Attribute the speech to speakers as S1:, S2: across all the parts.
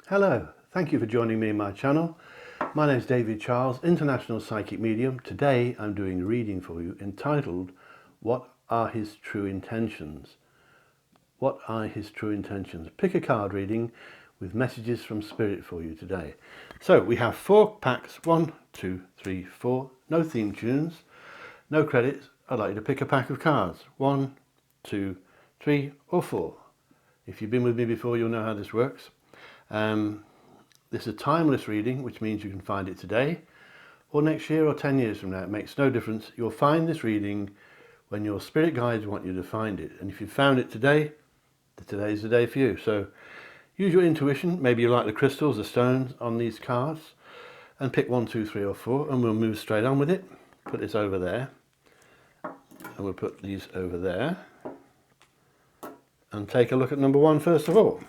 S1: Hello, thank you for joining me in my channel. My name is David Charles, International Psychic Medium. Today I'm doing a reading for you entitled, What Are His True Intentions? What are his true intentions? Pick a card reading with messages from Spirit for you today. So we have 4 packs, 1, 2, 3, 4, no theme tunes, no credits. I'd like you to pick a pack of cards, 1, 2, 3 or 4. If you've been with me before, you'll know how this works. This is a timeless reading, which means you can find it today or next year or 10 years from now. It makes no difference. You'll find this reading when your spirit guides want you to find it. And if you found it today, today's the day for you. So use your intuition. Maybe you like the crystals, the stones on these cards, and pick 1, 2, 3 or 4, and we'll move straight on with it. Put this over there, and we'll put these over there, and take a look at number 1 first of all.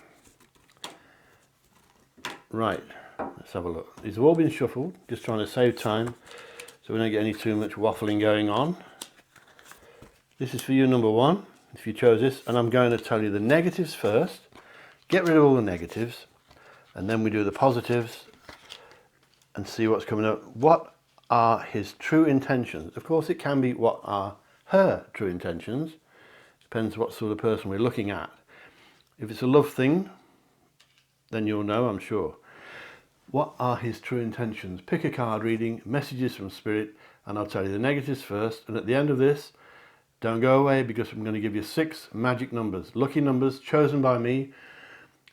S1: Right, let's have a look. These have all been shuffled, just trying to save time so we don't get any too much waffling going on. This is for you, number 1, if you chose this, and I'm going to tell you the negatives first. Get rid of all the negatives, and then we do the positives and see what's coming up. What are his true intentions? Of course, it can be what are her true intentions. Depends what sort of person we're looking at. If it's a love thing, then you'll know, I'm sure. What are his true intentions? Pick a card reading, messages from Spirit, and I'll tell you the negatives first. And at the end of this, don't go away, because I'm going to give you 6 magic numbers, lucky numbers chosen by me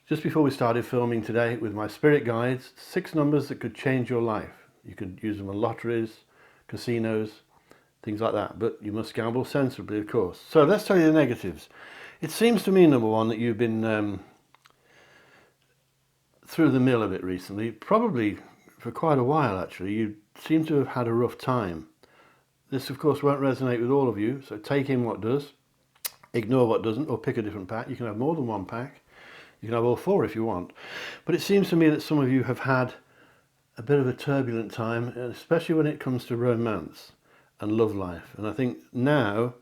S1: just before we started filming today with my spirit guides. 6 numbers that could change your life. You could use them on lotteries, casinos, things like that, but you must gamble sensibly, of course. So let's tell you the negatives. It seems to me, number 1, that you've been through the mill a bit recently, probably for quite a while actually. You seem to have had a rough time. This of course won't resonate with all of you, so take in what does, ignore what doesn't, or pick a different pack. You can have more than 1 pack, you can have all 4 if you want. But it seems to me that some of you have had a bit of a turbulent time, especially when it comes to romance and love life. And I think now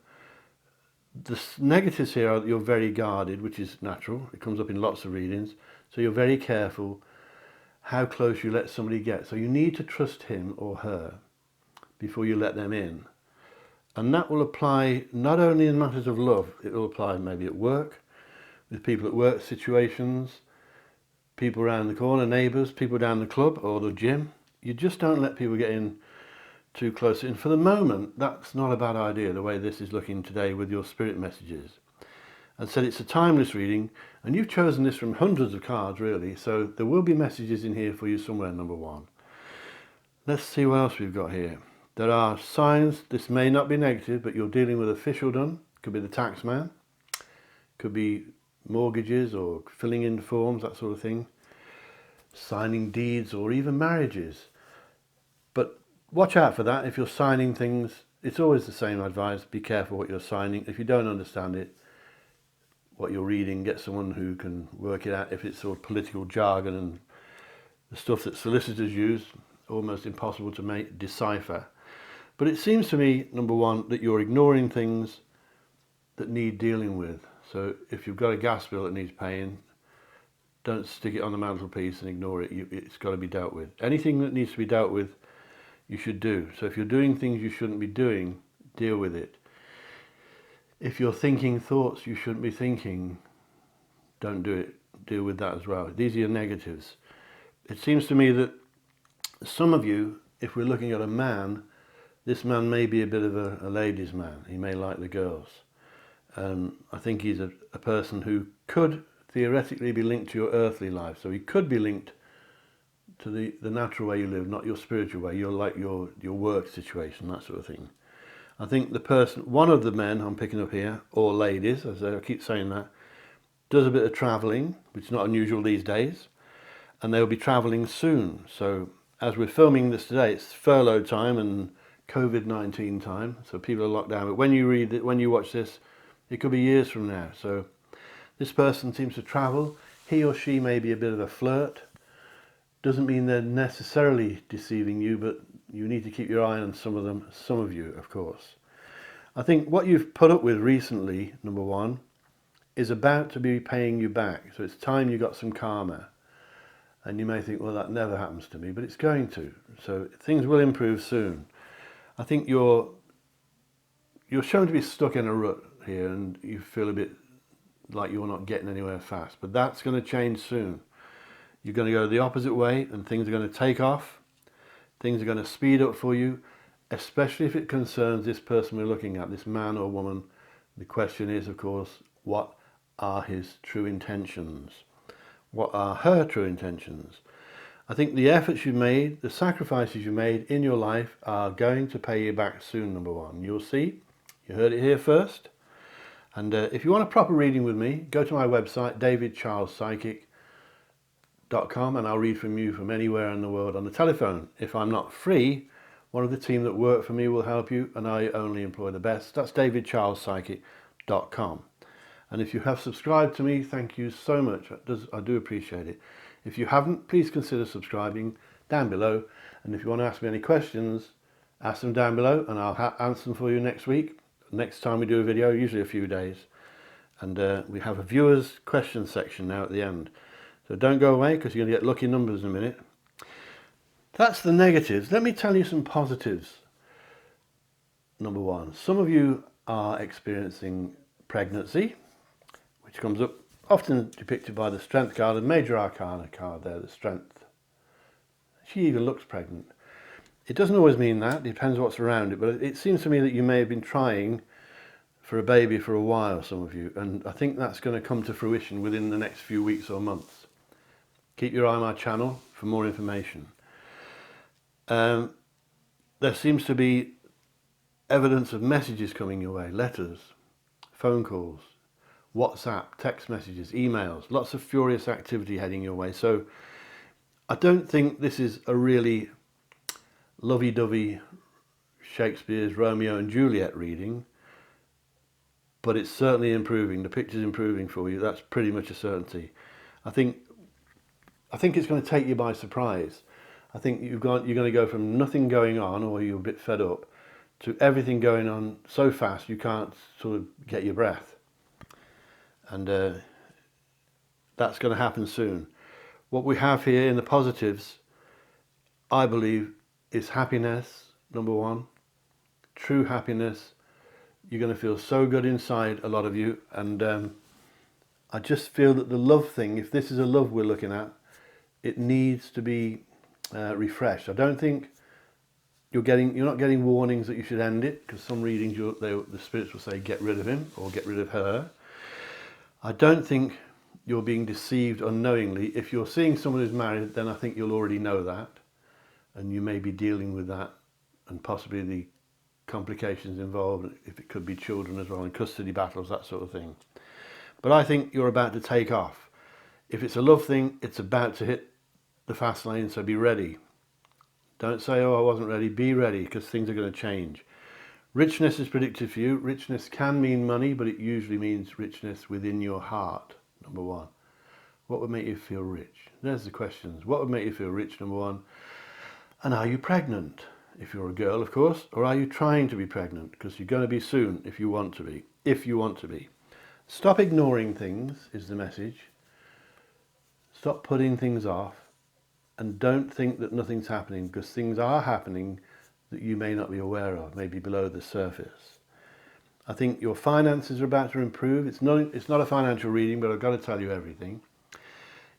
S1: the negatives here are that you're very guarded, which is natural. It comes up in lots of readings. So you're very careful how close you let somebody get. So you need to trust him or her before you let them in. And that will apply not only in matters of love, it will apply maybe at work, with people at work situations, people around the corner, neighbours, people down the club or the gym. You just don't let people get in too close. And for the moment, that's not a bad idea, the way this is looking today with your spirit messages. As I said, it's a timeless reading, and you've chosen this from hundreds of cards really, so there will be messages in here for you somewhere, number 1. Let's see what else we've got here. There are signs. This may not be negative, but you're dealing with officialdom. Could be the tax man, could be mortgages or filling in forms, that sort of thing, signing deeds or even marriages. But watch out for that. If you're signing things, it's always the same advice. Be careful what you're signing. If you don't understand it, what you're reading, get someone who can work it out. If it's sort of political jargon and the stuff that solicitors use, almost impossible to decipher. But it seems to me, number 1, that you're ignoring things that need dealing with. So if you've got a gas bill that needs paying, don't stick it on the mantelpiece and ignore it. It's got to be dealt with. Anything that needs to be dealt with, you should do. So if you're doing things you shouldn't be doing, deal with it. If you're thinking thoughts you shouldn't be thinking, don't do it. Deal with that as well. These are your negatives. It seems to me that some of you, if we're looking at a man, this man may be a bit of a ladies' man. He may like the girls. I think he's a person who could theoretically be linked to your earthly life. So he could be linked to the natural way you live, not your spiritual way. You're like your work situation, that sort of thing. I think the person, one of the men I'm picking up here, or ladies, as I keep saying that, does a bit of travelling, which is not unusual these days, and they'll be travelling soon. So as we're filming this today, it's furlough time and COVID-19 time, so people are locked down. But when you read it, when you watch this, it could be years from now. So this person seems to travel. He or she may be a bit of a flirt. Doesn't mean they're necessarily deceiving you, but you need to keep your eye on some of them, some of you, of course. I think what you've put up with recently, number 1, is about to be paying you back. So it's time you got some karma. And you may think, well, that never happens to me, but it's going to. So things will improve soon. I think you're shown to be stuck in a rut here, and you feel a bit like you're not getting anywhere fast. But that's going to change soon. You're going to go the opposite way, and things are going to take off. Things are going to speed up for you, especially if it concerns this person we're looking at, this man or woman. The question is, of course, what are his true intentions? What are her true intentions? I think the efforts you've made, the sacrifices you've made in your life are going to pay you back soon, number one. You'll see. You heard it here first. And if you want a proper reading with me, go to my website, davidcharlespsychic.com, and I'll read from you from anywhere in the world on the telephone. If I'm not free, one of the team that work for me will help you, and I only employ the best. That's davidcharlespsychic.com. And if you have subscribed to me, thank you so much. I do appreciate it. If you haven't, please consider subscribing down below. And if you want to ask me any questions, ask them down below, and I'll answer them for you next week. Next time we do a video, usually a few days. And we have a viewers question section now at the end. So don't go away, because you're going to get lucky numbers in a minute. That's the negatives. Let me tell you some positives. Number one, some of you are experiencing pregnancy, which comes up often depicted by the Strength card and Major Arcana card there, the Strength. She even looks pregnant. It doesn't always mean that, it depends what's around it, but it seems to me that you may have been trying for a baby for a while, some of you, and I think that's going to come to fruition within the next few weeks or months. Keep your eye on my channel for more information. There seems to be evidence of messages coming your way, letters, phone calls, WhatsApp, text messages, emails, lots of furious activity heading your way. So I don't think this is a really lovey-dovey Shakespeare's Romeo and Juliet reading, but it's certainly improving. The picture's improving for you. That's pretty much a certainty. I think it's going to take you by surprise. I think you're going to go from nothing going on, or you're a bit fed up, to everything going on so fast you can't sort of get your breath. And that's going to happen soon. What we have here in the positives, I believe, is happiness, number one. True happiness. You're going to feel so good inside, a lot of you. And I just feel that the love thing, if this is a love we're looking at, it needs to be refreshed. I don't think you're not getting warnings that you should end it, because some readings the spirits will say get rid of him or get rid of her. I don't think you're being deceived unknowingly. If you're seeing someone who's married, then I think you'll already know that, and you may be dealing with that, and possibly the complications involved, if it could be children as well, and custody battles, that sort of thing. But I think you're about to take off. If it's a love thing, it's about to hit the fast lane, so be ready. Don't say, oh, I wasn't ready. Be ready, because things are going to change. Richness is predicted for you. Richness can mean money, but it usually means richness within your heart, number one. What would make you feel rich? There's the questions. What would make you feel rich, number one? And are you pregnant? If you're a girl, of course. Or are you trying to be pregnant? Because you're going to be soon, if you want to be. If you want to be. Stop ignoring things, is the message. Stop putting things off. And don't think that nothing's happening, because things are happening that you may not be aware of, maybe below the surface. I think your finances are about to improve. It's not a financial reading, but I've got to tell you everything.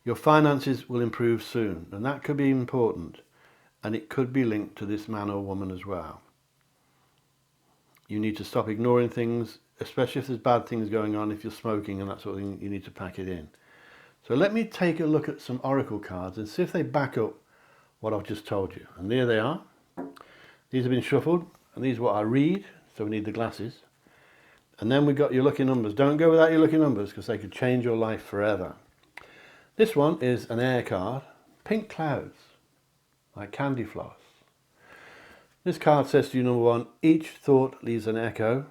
S1: Your finances will improve soon, and that could be important, and it could be linked to this man or woman as well. You need to stop ignoring things, especially if there's bad things going on. If you're smoking and that sort of thing, you need to pack it in. So let me take a look at some oracle cards and see if they back up what I've just told you. And there they are. These have been shuffled, and these are what I read, so we need the glasses. And then we've got your lucky numbers. Don't go without your lucky numbers, because they could change your life forever. This one is an air card, pink clouds, like candy floss. This card says to you, number one, each thought leaves an echo.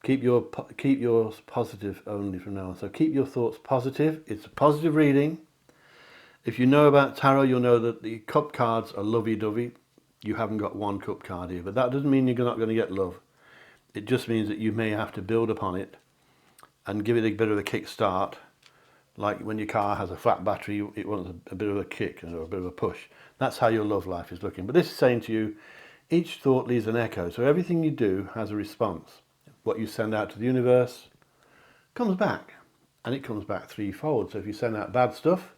S1: Keep yours positive only from now on. So keep your thoughts positive. It's a positive reading. If you know about tarot, you'll know that the cup cards are lovey-dovey. You haven't got one cup card here, but that doesn't mean you're not going to get love. It just means that you may have to build upon it and give it a bit of a kick start Like when your car has a flat battery, it wants a bit of a kick or a bit of a push. That's how your love life is looking. But this is saying to you, each thought leaves an echo. So everything you do has a response. What you send out to the universe comes back, and it comes back threefold. So if you send out bad stuff,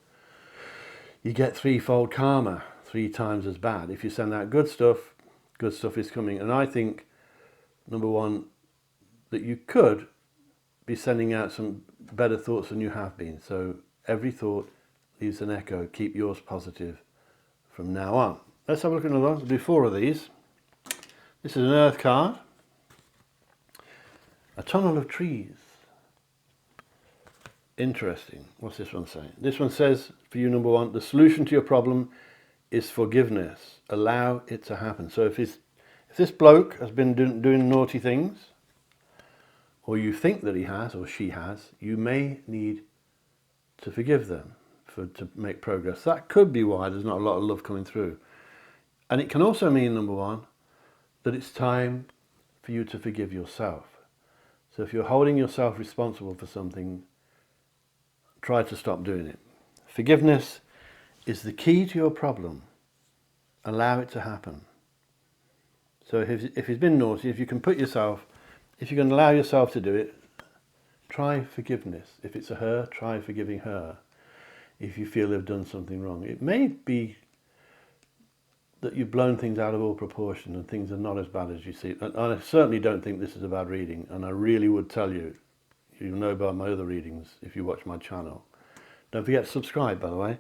S1: you get threefold karma, 3 times as bad. If you send out good stuff is coming. And I think, number one, that you could be sending out some better thoughts than you have been. So every thought leaves an echo. Keep yours positive from now on. Let's have a look at another one. I'll do 4 of these. This is an earth card. A tunnel of trees. Interesting. What's this one saying? This one says, for you, number one, the solution to your problem is forgiveness. Allow it to happen. So if this bloke has been doing naughty things, or you think that he has or she has, you may need to forgive them to make progress. That could be why there's not a lot of love coming through. And it can also mean, number one, that it's time for you to forgive yourself. So if you're holding yourself responsible for something, try to stop doing it. Forgiveness is the key to your problem. Allow it to happen. So if he's been naughty, if you can allow yourself to do it, try forgiveness. If it's a her, try forgiving her. If you feel they've done something wrong, it may be that you've blown things out of all proportion and things are not as bad as you see. And I certainly don't think this is a bad reading, and I really would tell you, you'll know by my other readings if you watch my channel. Don't forget to subscribe, by the way.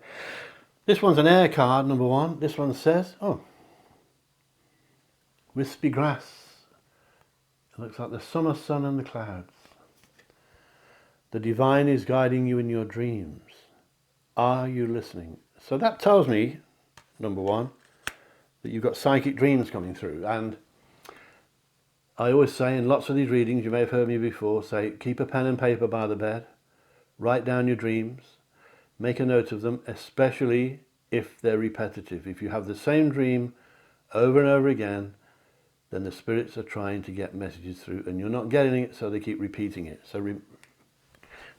S1: This one's an air card, number one. This one says, oh, wispy grass. It looks like the summer sun and the clouds. The divine is guiding you in your dreams. Are you listening? So that tells me, number one, that you've got psychic dreams coming through. And I always say in lots of these readings, you may have heard me before, say, keep a pen and paper by the bed, write down your dreams, make a note of them, especially if they're repetitive. If you have the same dream over and over again, then the spirits are trying to get messages through and you're not getting it, so they keep repeating it. So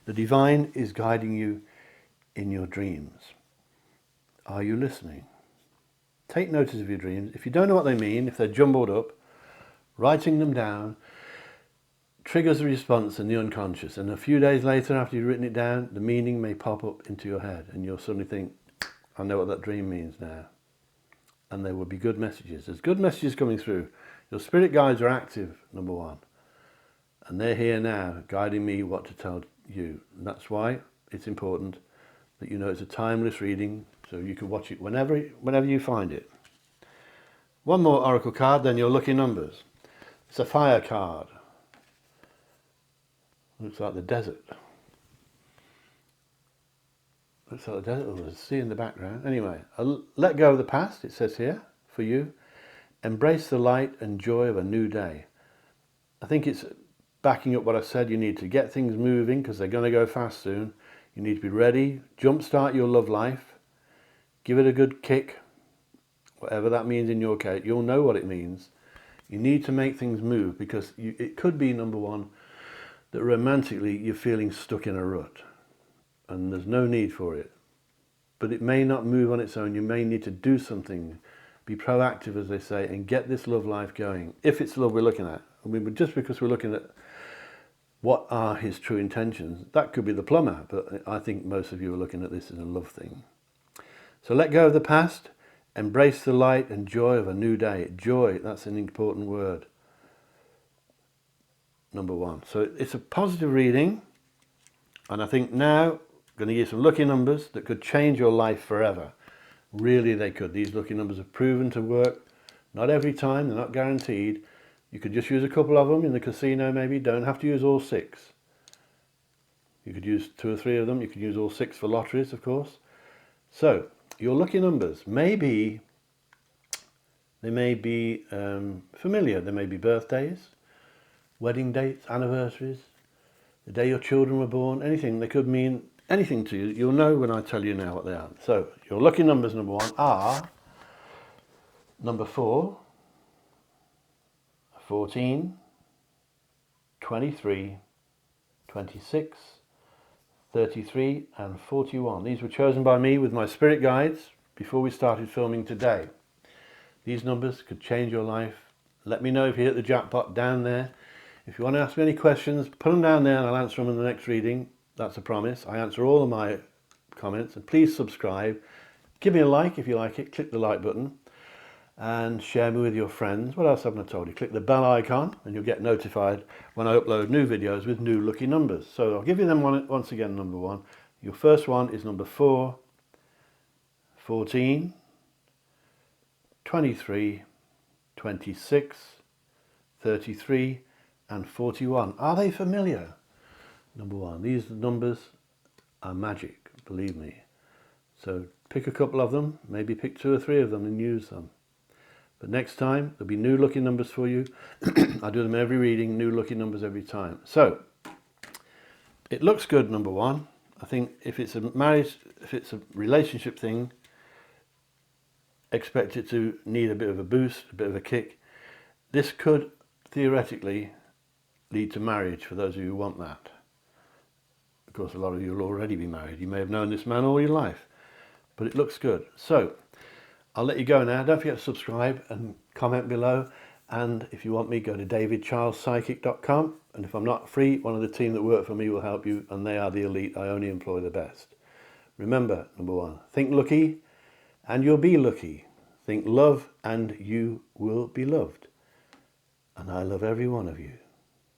S1: the divine is guiding you in your dreams. Are you listening? Take notice of your dreams. If you don't know what they mean, if they're jumbled up, writing them down triggers a response in the unconscious. And a few days later, after you've written it down, the meaning may pop up into your head and you'll suddenly think, I know what that dream means now. And there will be good messages. There's good messages coming through. Your spirit guides are active, number one. And they're here now, guiding me what to tell you. And that's why it's important that you know it's a timeless reading, so you can watch it whenever you find it. One more oracle card, then your lucky numbers. It's a fire card. Looks like the desert. Looks like the desert. Oh, there's a sea in the background. Anyway, let go of the past, it says here, for you. Embrace the light and joy of a new day. I think it's backing up what I said. You need to get things moving because they're going to go fast soon. You need to be ready. Jumpstart your love life. Give it a good kick. Whatever that means in your case, you'll know what it means. You need to make things move because it could be, number one, that romantically you're feeling stuck in a rut and there's no need for it. But it may not move on its own. You may need to do something. Be proactive, as they say, and get this love life going. If it's love we're looking at. I mean, just because we're looking at what are his true intentions, that could be the plumber, but I think most of you are looking at this as a love thing. So let go of the past, embrace the light and joy of a new day. Joy, that's an important word. Number one. So it's a positive reading, and I think now I'm going to give some lucky numbers that could change your life forever. Really they could. These lucky numbers have proven to work. Not every time, they're not guaranteed. You could just use a couple of them in the casino maybe. Don't have to use all 6. You could use 2 or 3 of them. You could use all 6 for lotteries, of course. So your lucky numbers may be familiar. They may be birthdays, wedding dates, anniversaries, the day your children were born, anything. They could mean anything to you. You'll know when I tell you now what they are. So your lucky numbers, number 1, are number 4, 14, 23, 26, 33 and 41. These were chosen by me with my spirit guides before we started filming today. These numbers could change your life. Let me know if you hit the jackpot down there. If you want to ask me any questions, put them down there and I'll answer them in the next reading. That's a promise. I answer all of my comments, and please subscribe. Give me a like if you like it. Click the like button and share me with your friends. What else haven't I told you? Click the bell icon and you'll get notified when I upload new videos with new lucky numbers. So I'll give you them once again. Number one, your first one is number 4, 14, 23, 26, 33 and 41. Are they familiar? Number one, these numbers are magic, believe me. So pick a couple of them, maybe pick 2 or 3 of them and use them. But next time, there'll be new lucky numbers for you. I do them every reading, new lucky numbers every time. So, it looks good, number one. I think if it's a marriage, if it's a relationship thing, expect it to need a bit of a boost, a bit of a kick. This could, theoretically, lead to marriage for those of you who want that. Of course, a lot of you will already be married. You may have known this man all your life, but it looks good. So, I'll let you go now. Don't forget to subscribe and comment below. And if you want me, go to davidcharlespsychic.com. And if I'm not free, one of the team that work for me will help you. And they are the elite. I only employ the best. Remember, number one, think lucky and you'll be lucky. Think love and you will be loved. And I love every one of you.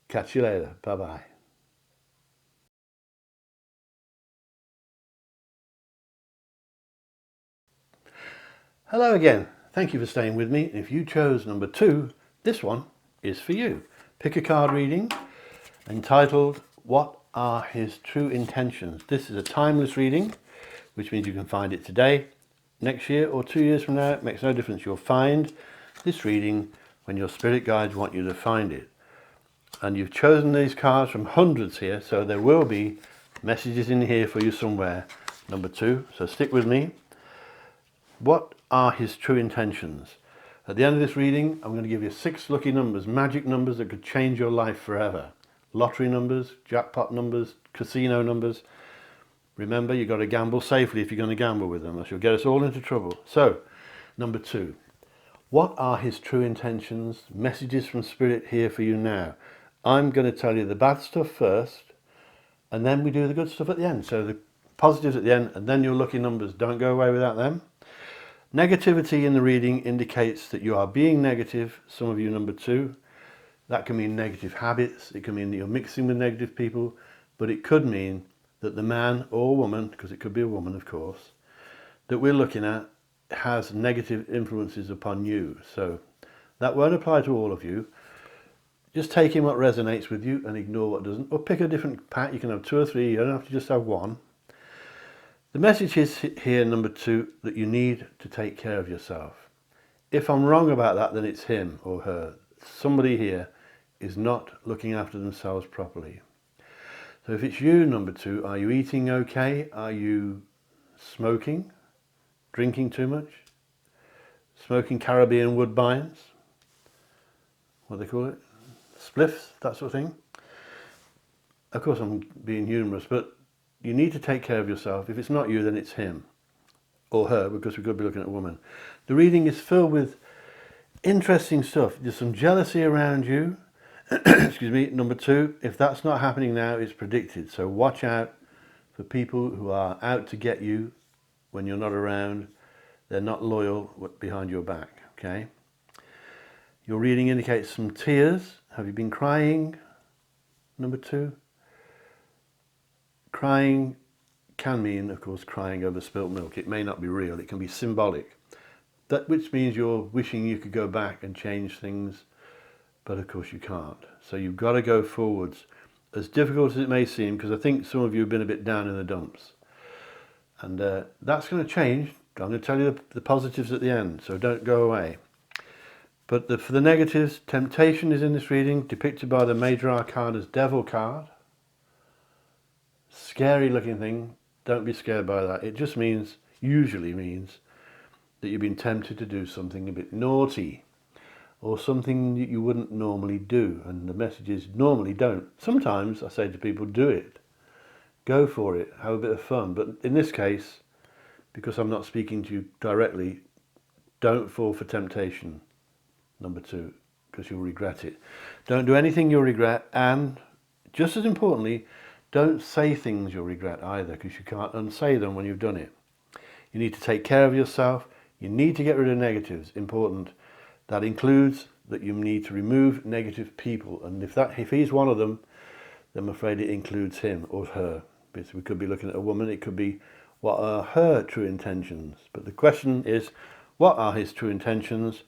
S1: Catch you later. Bye-bye. Hello again. Thank you for staying with me. If you chose number 2, this one is for you. Pick a card reading entitled, What Are His True Intentions? This is a timeless reading, which means you can find it today, next year or 2 years from now. It makes no difference. You'll find this reading when your spirit guides want you to find it. And you've chosen these cards from hundreds here, so there will be messages in here for you somewhere. Number 2, so stick with me. What are his true intentions? At the end of this reading, I'm going to give you 6 lucky numbers, magic numbers that could change your life forever. Lottery numbers, jackpot numbers, casino numbers. Remember, you've got to gamble safely if you're going to gamble with them, else you'll get us all into trouble. So, number 2. What are his true intentions? Messages from Spirit here for you now. I'm going to tell you the bad stuff first, and then we do the good stuff at the end. So the positives at the end, and then your lucky numbers. Don't go away without them. Negativity in the reading indicates that you are being negative. Some of you, number 2. That can mean negative habits. It can mean that you're mixing with negative people. But it could mean that the man or woman, because it could be a woman, of course, that we're looking at has negative influences upon you. So that won't apply to all of you. Just take in what resonates with you and ignore what doesn't. Or pick a different pack. You can have 2 or 3. You don't have to just have one. The message is here, number 2, that you need to take care of yourself. If I'm wrong about that, then it's him or her. Somebody here is not looking after themselves properly. So if it's you, number 2, are you eating okay? Are you smoking? Drinking too much? Smoking Caribbean woodbines? What do they call it? Spliffs, that sort of thing. Of course, I'm being humorous, but you need to take care of yourself. If it's not you, then it's him or her, because we could be looking at a woman. The reading is filled with interesting stuff. There's some jealousy around you. Excuse me. Number 2, if that's not happening now, it's predicted. So watch out for people who are out to get you when you're not around. They're not loyal behind your back, okay? Your reading indicates some tears. Have you been crying? Number 2. Crying can mean, of course, crying over spilt milk. It may not be real. It can be symbolic. That which means you're wishing you could go back and change things, but of course you can't. So you've got to go forwards, as difficult as it may seem, because I think some of you have been a bit down in the dumps. And that's going to change. I'm going to tell you the positives at the end, so don't go away. But for the negatives, temptation is in this reading, depicted by the Major Arcana's Devil card. Scary looking thing. Don't be scared by that. It just means, usually means, that you've been tempted to do something a bit naughty or something that you wouldn't normally do. And the message is, normally don't. Sometimes I say to people, do it. Go for it, have a bit of fun. But in this case, because I'm not speaking to you directly, don't fall for temptation, number 2, because you'll regret it. Don't do anything you'll regret, and just as importantly, don't say things you'll regret either, because you can't unsay them when you've done it. You need to take care of yourself. You need to get rid of negatives. Important. That includes that you need to remove negative people, and if he's one of them, then I'm afraid it includes him or her. We could be looking at a woman. It could be, what are her true intentions? But the question is, what are his true intentions?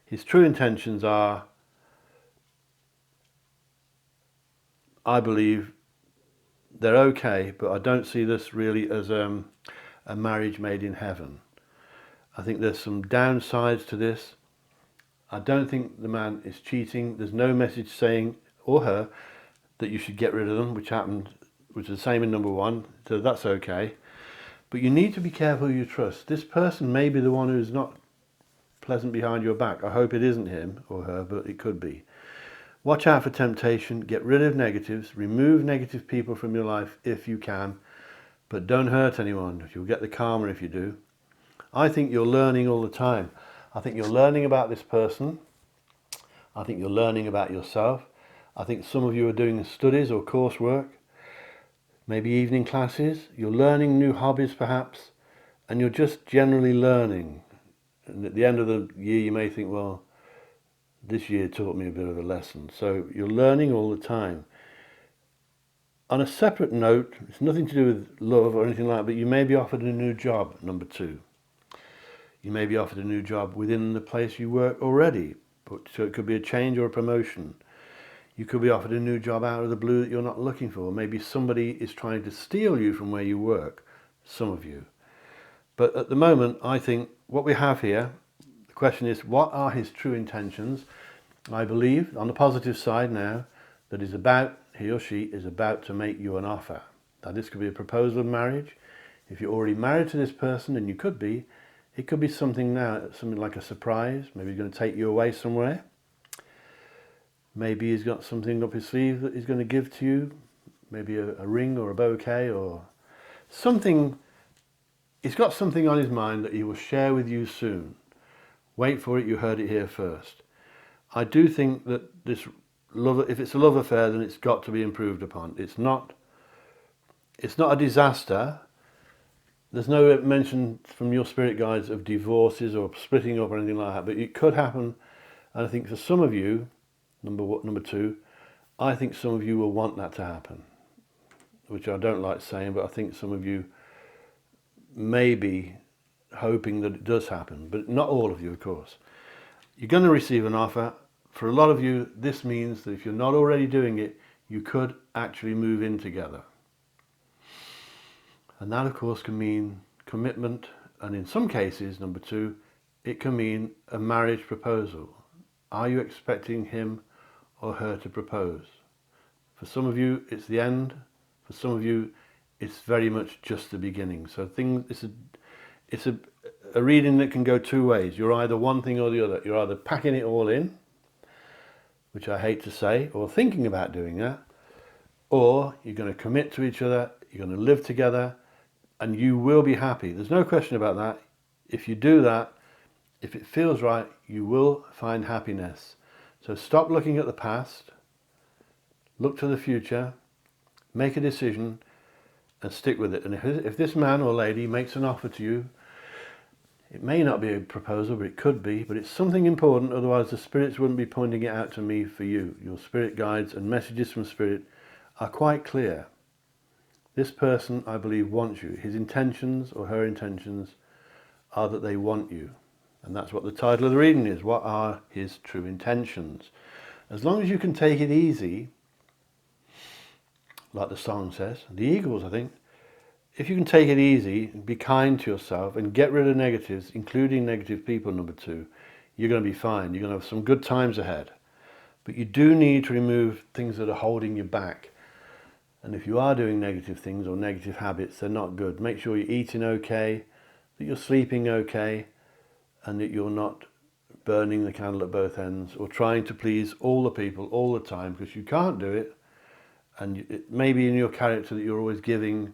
S1: His true intentions are, I believe, they're okay, but I don't see this really as a marriage made in heaven. I think there's some downsides to this. I don't think the man is cheating. There's no message saying, or her, that you should get rid of them, which is the same in number 1, so that's okay. But you need to be careful who you trust. This person may be the one who's not pleasant behind your back. I hope it isn't him or her, but it could be. Watch out for temptation. Get rid of negatives. Remove negative people from your life if you can, but don't hurt anyone. You'll get the karma if you do. I think you're learning all the time. I think you're learning about this person. I think you're learning about yourself. I think some of you are doing studies or coursework, maybe evening classes. You're learning new hobbies perhaps, and you're just generally learning. And at the end of the year you may think, well, this year taught me a bit of a lesson. So you're learning all the time. On a separate note, it's nothing to do with love or anything like that, but you may be offered a new job, number 2. You may be offered a new job within the place you work already, so it could be a change or a promotion. You could be offered a new job out of the blue that you're not looking for. Maybe somebody is trying to steal you from where you work, some of you. But at the moment, I think what we have here, the question is, what are his true intentions? I believe, on the positive side now, that he or she is about to make you an offer. Now, this could be a proposal of marriage. If you're already married to this person, and you could be, it could be something now, something like a surprise. Maybe he's going to take you away somewhere. Maybe he's got something up his sleeve that he's going to give to you. Maybe a ring or a bouquet or something. He's got something on his mind that he will share with you soon. Wait for it, you heard it here first. I do think that this love, if it's a love affair, then it's got to be improved upon. It's not a disaster. There's no mention from your spirit guides of divorces or splitting up or anything like that, but it could happen. And I think for some of you, number 2, I think some of you will want that to happen, which I don't like saying, but I think some of you may be hoping that it does happen, but not all of you, of course. You're going to receive an offer. For a lot of you, this means that if you're not already doing it, you could actually move in together. And that, of course, can mean commitment, and in some cases, number 2, it can mean a marriage proposal. Are you expecting him or her to propose? For some of you, it's the end. For some of you, it's very much just the beginning. So it's a reading that can go 2 ways. You're either one thing or the other. You're either packing it all in, which I hate to say, or thinking about doing that, or you're going to commit to each other, you're going to live together, and you will be happy. There's no question about that. If you do that, if it feels right, you will find happiness. So stop looking at the past, look to the future, make a decision, and stick with it. And if this man or lady makes an offer to you, it may not be a proposal, but it could be, but it's something important, otherwise the spirits wouldn't be pointing it out to me for you. Your spirit guides and messages from spirit are quite clear. This person, I believe, wants you. His intentions or her intentions are that they want you. And that's what the title of the reading is. What are his true intentions? As long as you can take it easy, like the song says, the Eagles, I think, if you can take it easy, be kind to yourself and get rid of negatives, including negative people, number 2, you're going to be fine. You're going to have some good times ahead. But you do need to remove things that are holding you back. And if you are doing negative things or negative habits, they're not good. Make sure you're eating okay, that you're sleeping okay, and that you're not burning the candle at both ends or trying to please all the people all the time, because you can't do it. And it may be in your character that you're always giving,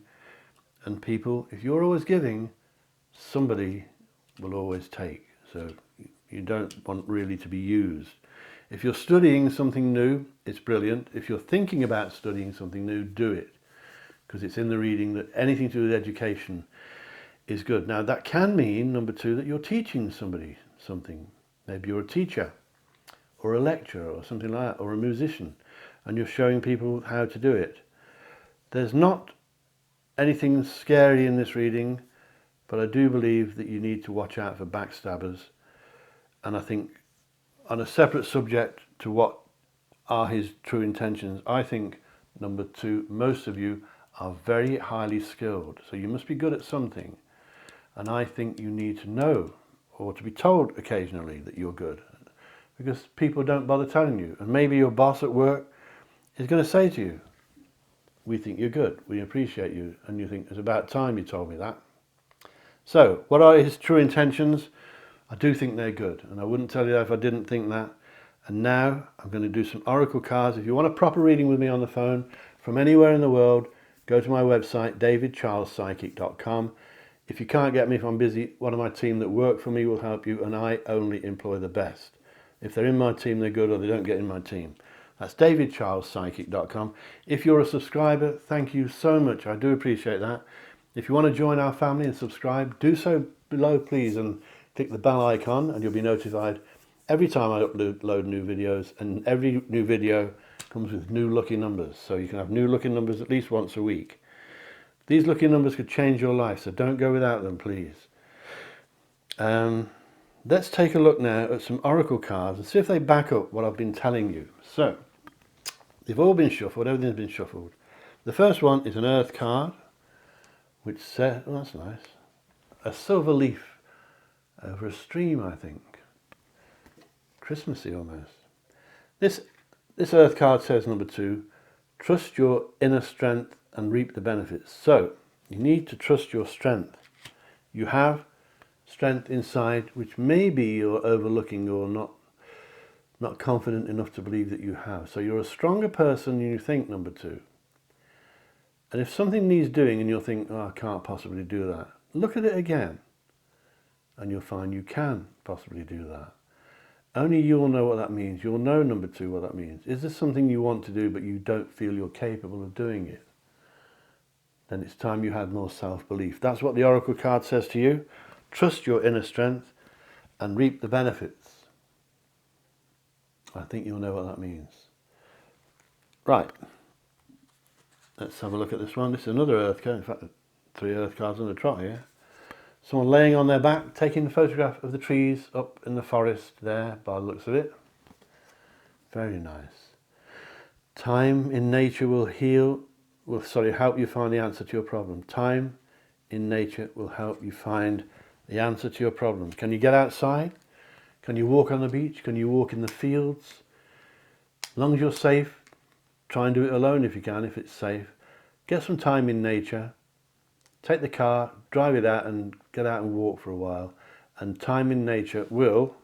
S1: and people, if you're always giving, somebody will always take. So you don't want really to be used. If you're studying something new, it's brilliant. If you're thinking about studying something new, do it, because it's in the reading that anything to do with education is good. Now that can mean, number two, that you're teaching somebody something. Maybe you're a teacher or a lecturer or something like that, or a musician, and you're showing people how to do it. There's not anything scary in this reading, but I do believe that you need to watch out for backstabbers. And I think on a separate subject to what are his true intentions, I think, number two, most of you are very highly skilled. So you must be good at something. And I think you need to know, or to be told occasionally, that you're good. Because people don't bother telling you. And maybe your boss at work is going to say to you, we think you're good, we appreciate you. And you think, it's about time you told me that. So, what are his true intentions? I do think they're good, and I wouldn't tell you that if I didn't think that. And now I'm going to do some oracle cards. If you want a proper reading with me on the phone from anywhere in the world, go to my website, davidcharlespsychic.com. If you can't get me, if I'm busy, one of my team that work for me will help you, and I only employ the best. If they're in my team, they're good, or they don't get in my team. That's davidcharlespsychic.com. If you're a subscriber, thank you so much. I do appreciate that. If you want to join our family and subscribe, do so below, please, and click the bell icon, and you'll be notified every time I upload new videos. And every new video comes with new lucky numbers, so you can have new lucky numbers at least once a week. These lucky numbers could change your life, so don't go without them, please. Let's take a look now at some oracle cards and see if they back up what I've been telling you. So, they've all been shuffled, everything's been shuffled. The first one is an earth card, which says, oh, that's nice, a silver leaf over a stream, I think. Christmassy almost. This earth card says, number two, trust your inner strength and reap the benefits. So, you need to trust your strength. You have strength inside, which maybe you're overlooking or not confident enough to believe that you have. So you're a stronger person than you think, number two. And if something needs doing and you'll think, oh, I can't possibly do that, look at it again and you'll find you can possibly do that. Only you'll know what that means. You'll know, number two, what that means. Is there something you want to do but you don't feel you're capable of doing it? Then it's time you had more self-belief. That's what the oracle card says to you. Trust your inner strength and reap the benefits. I think you'll know what that means. Right. Let's have a look at this one. This is another earth card. In fact, 3 earth cards on the trot here. Someone laying on their back, taking a photograph of the trees up in the forest there, by the looks of it. Very nice. Time in nature will help you find the answer to your problem. Time in nature will help you find the answer to your problems. Can you get outside? Can you walk on the beach? Can you walk in the fields? As long as you're safe, try and do it alone if you can, if it's safe. Get some time in nature. Take the car, drive it out and get out and walk for a while. And time in nature will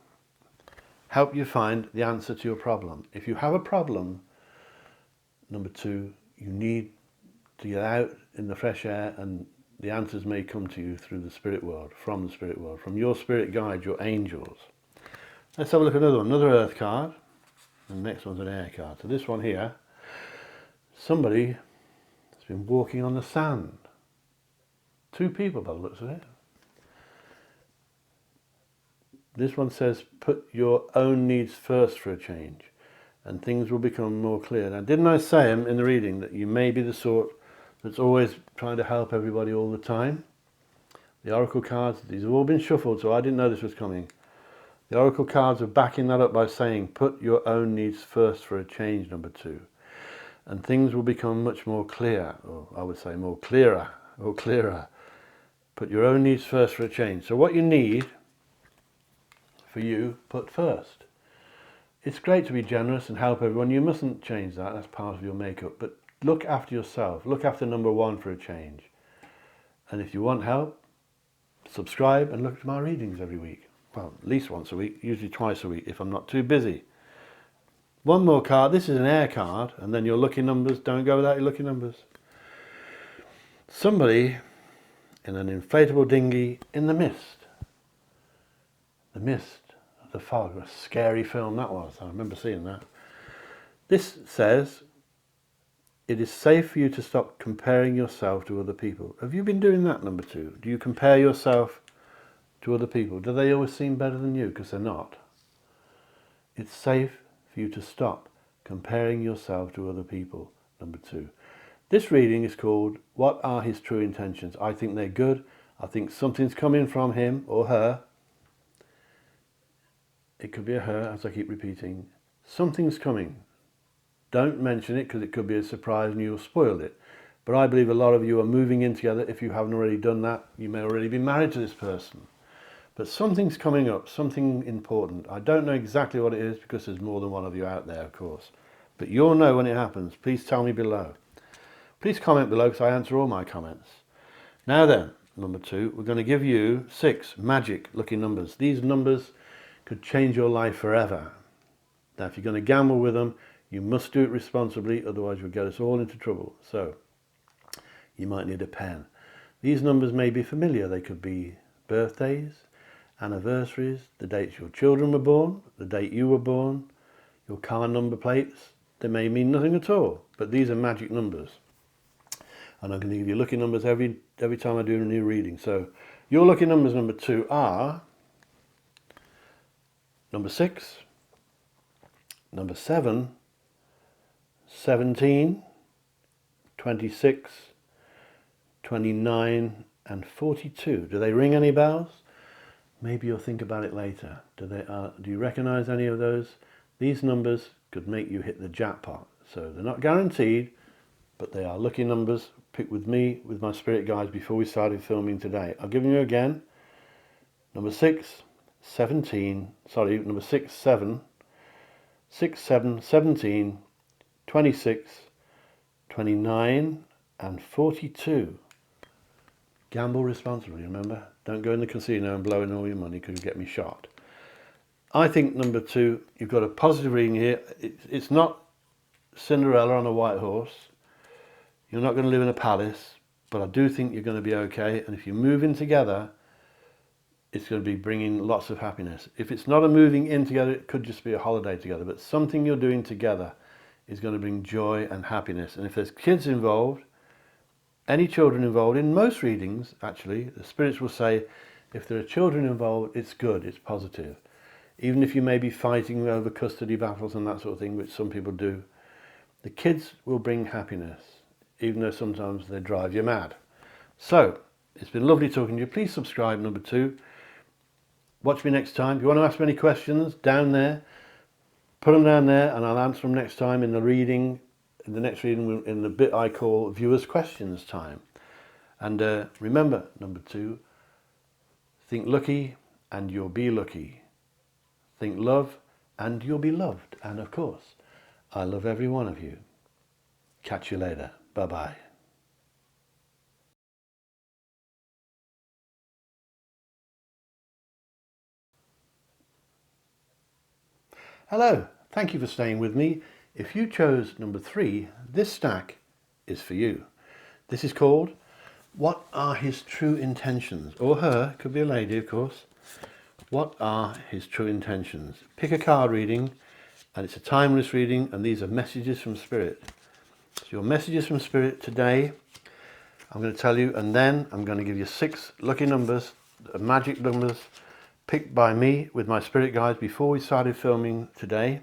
S1: help you find the answer to your problem. If you have a problem, number two, you need to get out in the fresh air, and the answers may come to you through the spirit world, from the spirit world, from your spirit guide, your angels. Let's have a look at another one, another earth card. And the next one's an air card. So this one here, somebody has been walking on the sand. 2 people by the looks of it. This one says, put your own needs first for a change, and things will become more clear. Now, didn't I say in the reading that you may be the sort that's always trying to help everybody all the time? The oracle cards, these have all been shuffled, so I didn't know this was coming. The oracle cards are backing that up by saying, put your own needs first for a change, number 2. And things will become much more clear, or I would say more clearer, or clearer. Put your own needs first for a change. So what you need, for you, put first. It's great to be generous and help everyone. You mustn't change that. That's part of your makeup. But look after yourself. Look after number 1 for a change. And if you want help, subscribe and look at my readings every week. Well, at least once a week, usually twice a week if I'm not too busy. One more card. This is an air card, and then your lucky numbers. Don't go without your lucky numbers. Somebody in an inflatable dinghy in the mist. The Mist, the Fog. A scary film that was. I remember seeing that. This says, it is safe for you to stop comparing yourself to other people. Have you been doing that, number 2? Do you compare yourself to other people? Do they always seem better than you? Because they're not. It's safe for you to stop comparing yourself to other people, number 2. This reading is called, What Are His True Intentions? I think they're good. I think something's coming from him or her. It could be a her, as I keep repeating. Something's coming. Don't mention it because it could be a surprise and you'll spoil it. But I believe a lot of you are moving in together. If you haven't already done that, you may already be married to this person. But something's coming up, something important. I don't know exactly what it is because there's more than one of you out there, of course. But you'll know when it happens. Please tell me below. Please comment below because I answer all my comments. Now then, number 2, we're going to give you 6 magic lucky numbers. These numbers could change your life forever. Now, if you're going to gamble with them, you must do it responsibly, otherwise you'll get us all into trouble. So, you might need a pen. These numbers may be familiar. They could be birthdays, anniversaries, the dates your children were born, the date you were born, your car number plates. They may mean nothing at all, but these are magic numbers. And I'm going to give you lucky numbers every time I do a new reading. So, your lucky numbers, number 2, are number 6, number 7, 17, 26, 29 and 42. Do they ring any bells? Maybe you'll think about it later. Do you recognize any of those? These numbers could make you hit the jackpot. So they're not guaranteed, but they are lucky numbers picked with me, with my spirit guides before we started filming today. I'll give you again. Number 6, 17, sorry, number 6, 7, 6, 7, 17, 26, 29 and 42. Gamble responsibly, remember? Don't go in the casino and blow in all your money because you'll get me shot. I think number 2, you've got a positive reading here. It's not Cinderella on a white horse. You're not going to live in a palace, but I do think you're going to be okay. And if you move in together, it's going to be bringing lots of happiness. If it's not a moving in together, it could just be a holiday together. But something you're doing together is going to bring joy and happiness. And if there's kids involved, any children involved, in most readings, actually, the spirits will say, if there are children involved, it's good, it's positive. Even if you may be fighting over custody battles and that sort of thing, which some people do, the kids will bring happiness, even though sometimes they drive you mad. So, it's been lovely talking to you. Please subscribe, number 2. Watch me next time. If you want to ask me any questions, down there, put them down there and I'll answer them next time in the reading. In the next reading, in the bit I call viewers' questions time. And remember, number 2, think lucky and you'll be lucky. Think love and you'll be loved. And of course, I love every one of you. Catch you later. Bye-bye. Hello, thank you for staying with me. If you chose number 3, this stack is for you. This is called, What Are His True Intentions? Or her, could be a lady of course. What are his true intentions? Pick a card reading, and it's a timeless reading, and these are messages from Spirit. So your messages from Spirit today, I'm going to tell you, and then I'm going to give you 6 lucky numbers, magic numbers, picked by me with my spirit guides before we started filming today.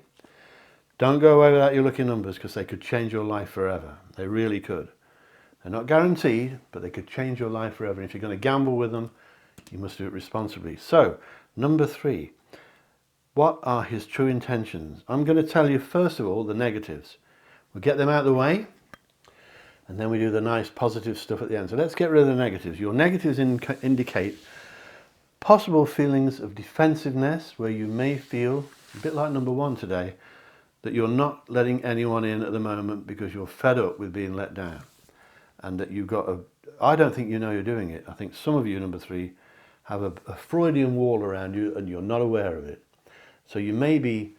S1: Don't go away without your lucky numbers because they could change your life forever. They really could. They're not guaranteed, but they could change your life forever. And if you're going to gamble with them, you must do it responsibly. So, number 3, what are his true intentions? I'm going to tell you first of all the negatives. We'll get them out of the way, and then we do the nice positive stuff at the end. So let's get rid of the negatives. Your negatives indicate possible feelings of defensiveness, where you may feel, a bit like number 1 today, that you're not letting anyone in at the moment because you're fed up with being let down. And that you've got I don't think you know you're doing it. I think some of you, number 3, have a Freudian wall around you and you're not aware of it. So you may be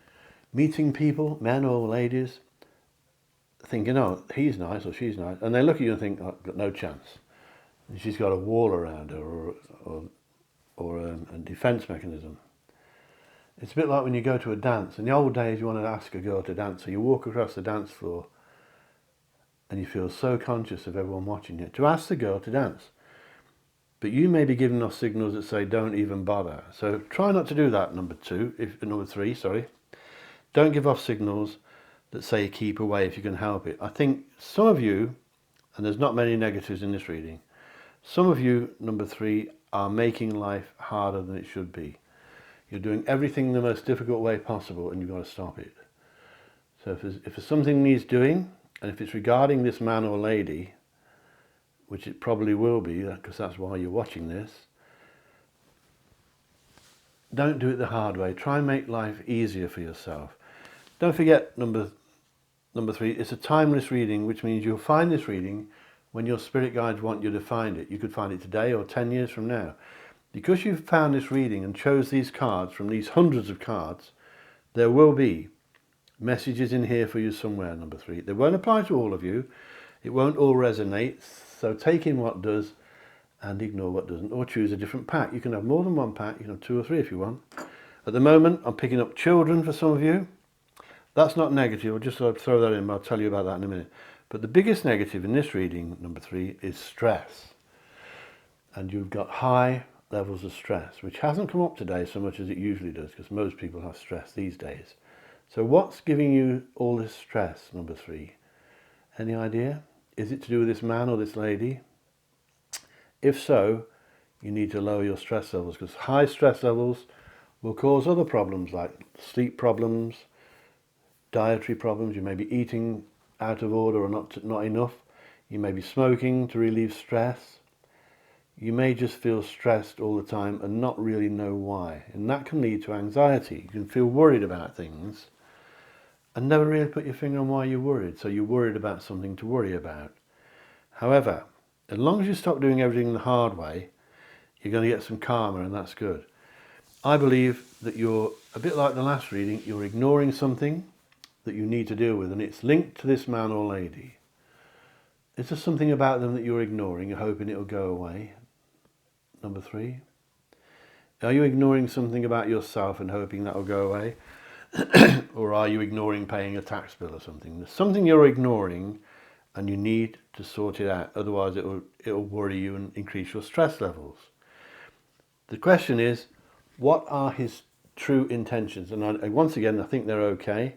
S1: meeting people, men or ladies, thinking, oh, he's nice or she's nice, and they look at you and think, oh, I've got no chance. And she's got a wall around her or a defence mechanism. It's a bit like when you go to a dance. In the old days, you wanted to ask a girl to dance, so you walk across the dance floor and you feel so conscious of everyone watching you, to ask the girl to dance. But you may be giving off signals that say, don't even bother. So try not to do that, number three, sorry. Don't give off signals that say keep away if you can help it. I think some of you, and there's not many negatives in this reading, some of you, number 3, are making life harder than it should be. You're doing everything the most difficult way possible and you've got to stop it. So if there's something needs doing, and if it's regarding this man or lady, which it probably will be, because that's why you're watching this, don't do it the hard way. Try and make life easier for yourself. Don't forget, number 3, it's a timeless reading, which means you'll find this reading when your spirit guides want you to find it. You could find it today or 10 years from now. Because you've found this reading and chose these cards from these hundreds of cards, there will be messages in here for you somewhere, number 3. They won't apply to all of you. It won't all resonate. So take in what does and ignore what doesn't, or choose a different pack. You can have more than one pack. You can have 2 or 3 if you want. At the moment, I'm picking up children for some of you. That's not negative. I'll just throw that in, but I'll tell you about that in a minute. But the biggest negative in this reading, number 3, is stress. And you've got high levels of stress, which hasn't come up today so much as it usually does, because most people have stress these days. So what's giving you all this stress, number 3? Any idea? Is it to do with this man or this lady? If so, you need to lower your stress levels, because high stress levels will cause other problems like sleep problems, dietary problems. You may be eating out of order or not enough. You may be smoking to relieve stress. You may just feel stressed all the time and not really know why. And that can lead to anxiety. You can feel worried about things and never really put your finger on why you're worried. So you're worried about something to worry about. However, as long as you stop doing everything the hard way, you're going to get some karma, and that's good. I believe that you're a bit like the last reading. You're ignoring something that you need to deal with, and it's linked to this man or lady. Is there something about them that you're ignoring? You're hoping it'll go away? Number 3. Are you ignoring something about yourself and hoping that'll go away? Or are you ignoring paying a tax bill or something? There's something you're ignoring and you need to sort it out. Otherwise it'll worry you and increase your stress levels. The question is, what are his true intentions? And once again, I think they're okay.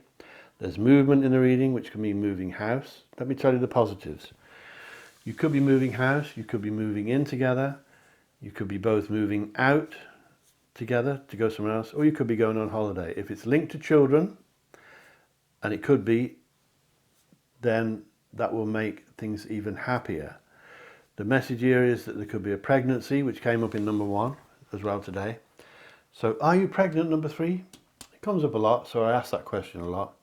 S1: There's movement in the reading, which can mean moving house. Let me tell you the positives. You could be moving house, you could be moving in together, you could be both moving out together to go somewhere else, or you could be going on holiday. If it's linked to children, and it could be, then that will make things even happier. The message here is that there could be a pregnancy, which came up in number 1 as well today. So are you pregnant, number 3? It comes up a lot, so I ask that question a lot.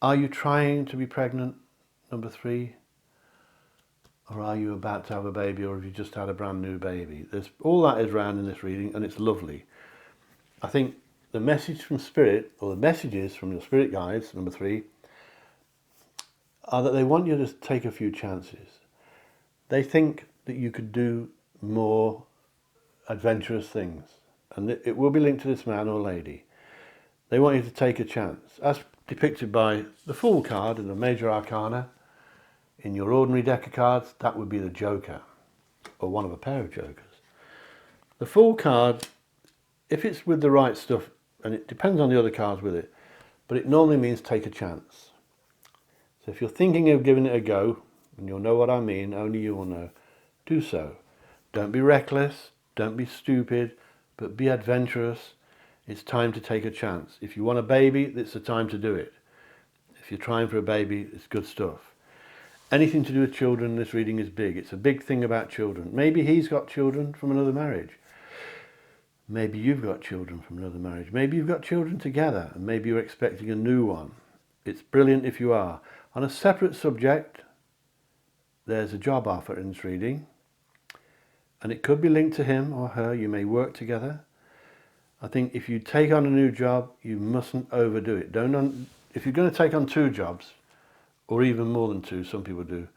S1: Are you trying to be pregnant, number 3? Or are you about to have a baby, or have you just had a brand new baby? All that is around in this reading, and it's lovely. I think the message from Spirit, or the messages from your Spirit guides, number 3, are that they want you to take a few chances. They think that you could do more adventurous things, and it will be linked to this man or lady. They want you to take a chance, as depicted by the Fool card in the Major Arcana. In your ordinary deck of cards, that would be the Joker, or one of a pair of Jokers. The Fool card, if it's with the right stuff, and it depends on the other cards with it, but it normally means take a chance. So if you're thinking of giving it a go, and you'll know what I mean, only you will know, do so. Don't be reckless, don't be stupid, but be adventurous. It's time to take a chance. If you want a baby, it's the time to do it. If you're trying for a baby, it's good stuff. Anything to do with children in this reading is big. It's a big thing about children. Maybe he's got children from another marriage. Maybe you've got children from another marriage. Maybe you've got children together, and maybe you're expecting a new one. It's brilliant if you are. On a separate subject, there's a job offer in this reading, and it could be linked to him or her. You may work together. I think if you take on a new job, you mustn't overdo it. If you're going to take on 2 jobs, or even more than 2, some people do,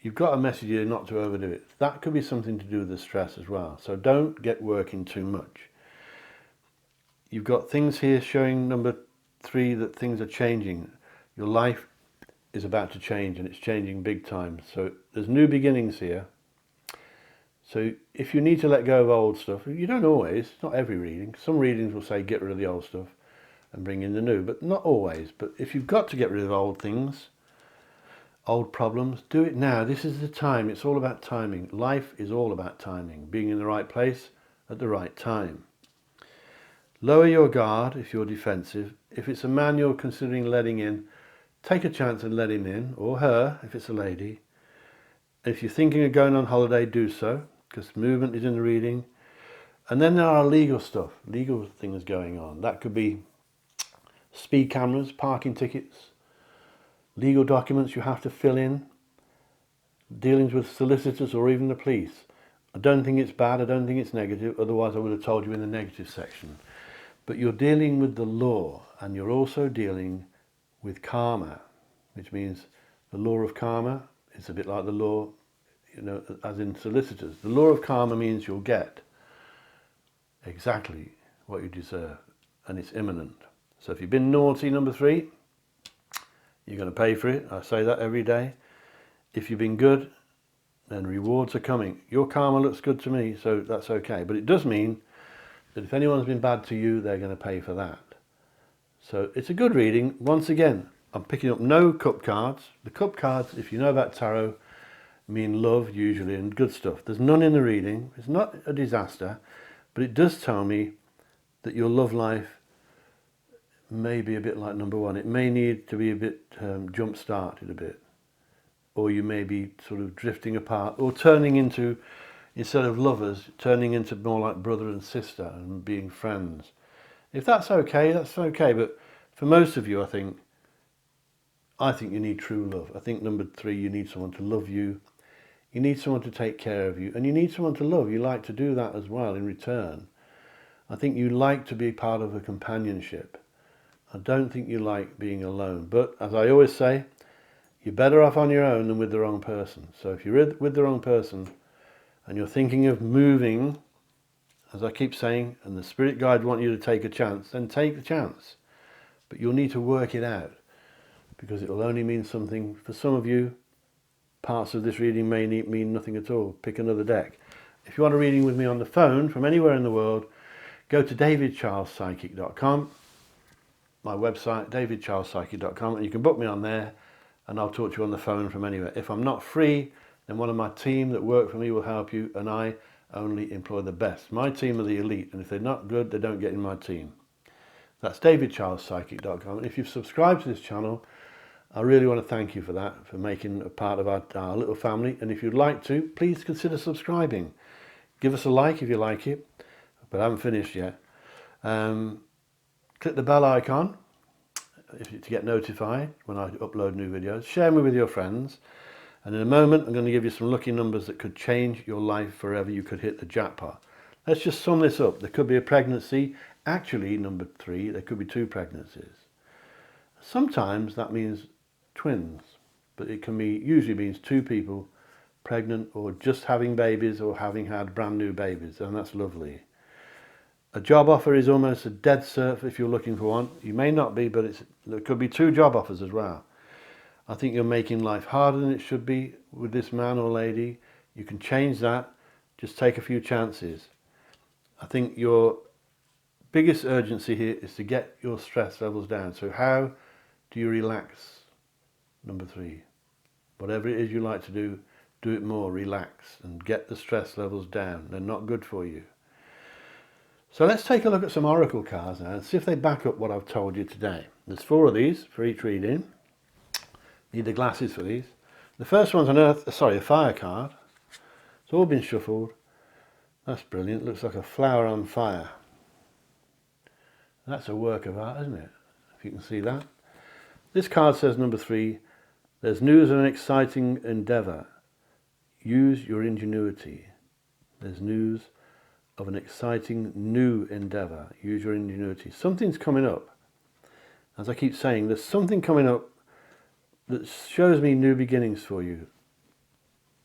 S1: you've got a message here not to overdo it. That could be something to do with the stress as well. So don't get working too much. You've got things here showing, number 3, that things are changing. Your life is about to change, and it's changing big time. So there's new beginnings here. So if you need to let go of old stuff, you don't always, not every reading. Some readings will say get rid of the old stuff and bring in the new, but not always. But if you've got to get rid of old things, old problems, do it now. This is the time. It's all about timing. Life is all about timing, being in the right place at the right time. Lower your guard if you're defensive. If it's a man you're considering letting in, take a chance and let him in, or her if it's a lady. If you're thinking of going on holiday, do so, because movement is in the reading. And then there are legal stuff, legal things going on. That could be speed cameras, parking tickets, legal documents you have to fill in, dealings with solicitors or even the police. I don't think it's bad, I don't think it's negative, otherwise I would have told you in the negative section. But you're dealing with the law, and you're also dealing with karma, which means the law of karma is a bit like the law, as in solicitors. The law of karma means you'll get exactly what you deserve, and it's imminent. So if you've been naughty, number 3, you're going to pay for it. I say that every day. If you've been good, then rewards are coming. Your karma looks good to me, so that's okay. But it does mean that if anyone's been bad to you, they're going to pay for that. So it's a good reading. Once again, I'm picking up no cup cards. The cup cards, if you know about tarot, mean love usually and good stuff. There's none in the reading. It's not a disaster, but it does tell me that your love life may be a bit like number 1. It may need to be a bit jump-started a bit, or you may be sort of drifting apart or turning into, instead of lovers, turning into more like brother and sister and being friends. If that's okay, that's okay. But for most of you, I think you need true love. I think number 3, you need someone to love you. You need someone to take care of you, and you need someone to love. You like to do that as well in return. I think you like to be part of a companionship. I don't think you like being alone. But as I always say, you're better off on your own than with the wrong person. So if you're with the wrong person and you're thinking of moving, as I keep saying, and the spirit guide want you to take a chance, then take the chance. But you'll need to work it out, because it will only mean something. For some of you, parts of this reading may mean nothing at all. Pick another deck. If you want a reading with me on the phone from anywhere in the world, go to davidcharlespsychic.com, my website, davidcharlespsychic.com, and you can book me on there, and I'll talk to you on the phone from anywhere. If I'm not free, then one of my team that work for me will help you, and I only employ the best. My team are the elite, and if they're not good, they don't get in my team. That's davidcharlespsychic.com. And if you've subscribed to this channel, I really want to thank you for that, for making a part of our little family. And if you'd like to, please consider subscribing. Give us a like if you like it, but I haven't finished yet. Click the bell icon to get notified when I upload new videos. Share me with your friends. And in a moment, I'm going to give you some lucky numbers that could change your life forever. You could hit the jackpot. Let's just sum this up. There could be a pregnancy. Actually, number 3, there could be 2 pregnancies. Sometimes that means twins, but it can be, usually means 2 people pregnant or just having babies or having had brand new babies, and that's lovely. A job offer is almost a dead cert if you're looking for one. You may not be, but there could be 2 job offers as well. I think you're making life harder than it should be with this man or lady. You can change that. Just take a few chances. I think your biggest urgency here is to get your stress levels down. So how do you relax? Number 3. Whatever it is you like to do it more. Relax and get the stress levels down. They're not good for you. So let's take a look at some oracle cards now and see if they back up what I've told you today. There's 4 of these for each reading. Need the glasses for these. The first one's a fire card. It's all been shuffled. That's brilliant. Looks like a flower on fire. That's a work of art, isn't it? If you can see that. This card says number 3, there's news of an exciting endeavour. Use your ingenuity. There's news of an exciting new endeavour. Use your ingenuity. Something's coming up. As I keep saying, there's something coming up that shows me new beginnings for you.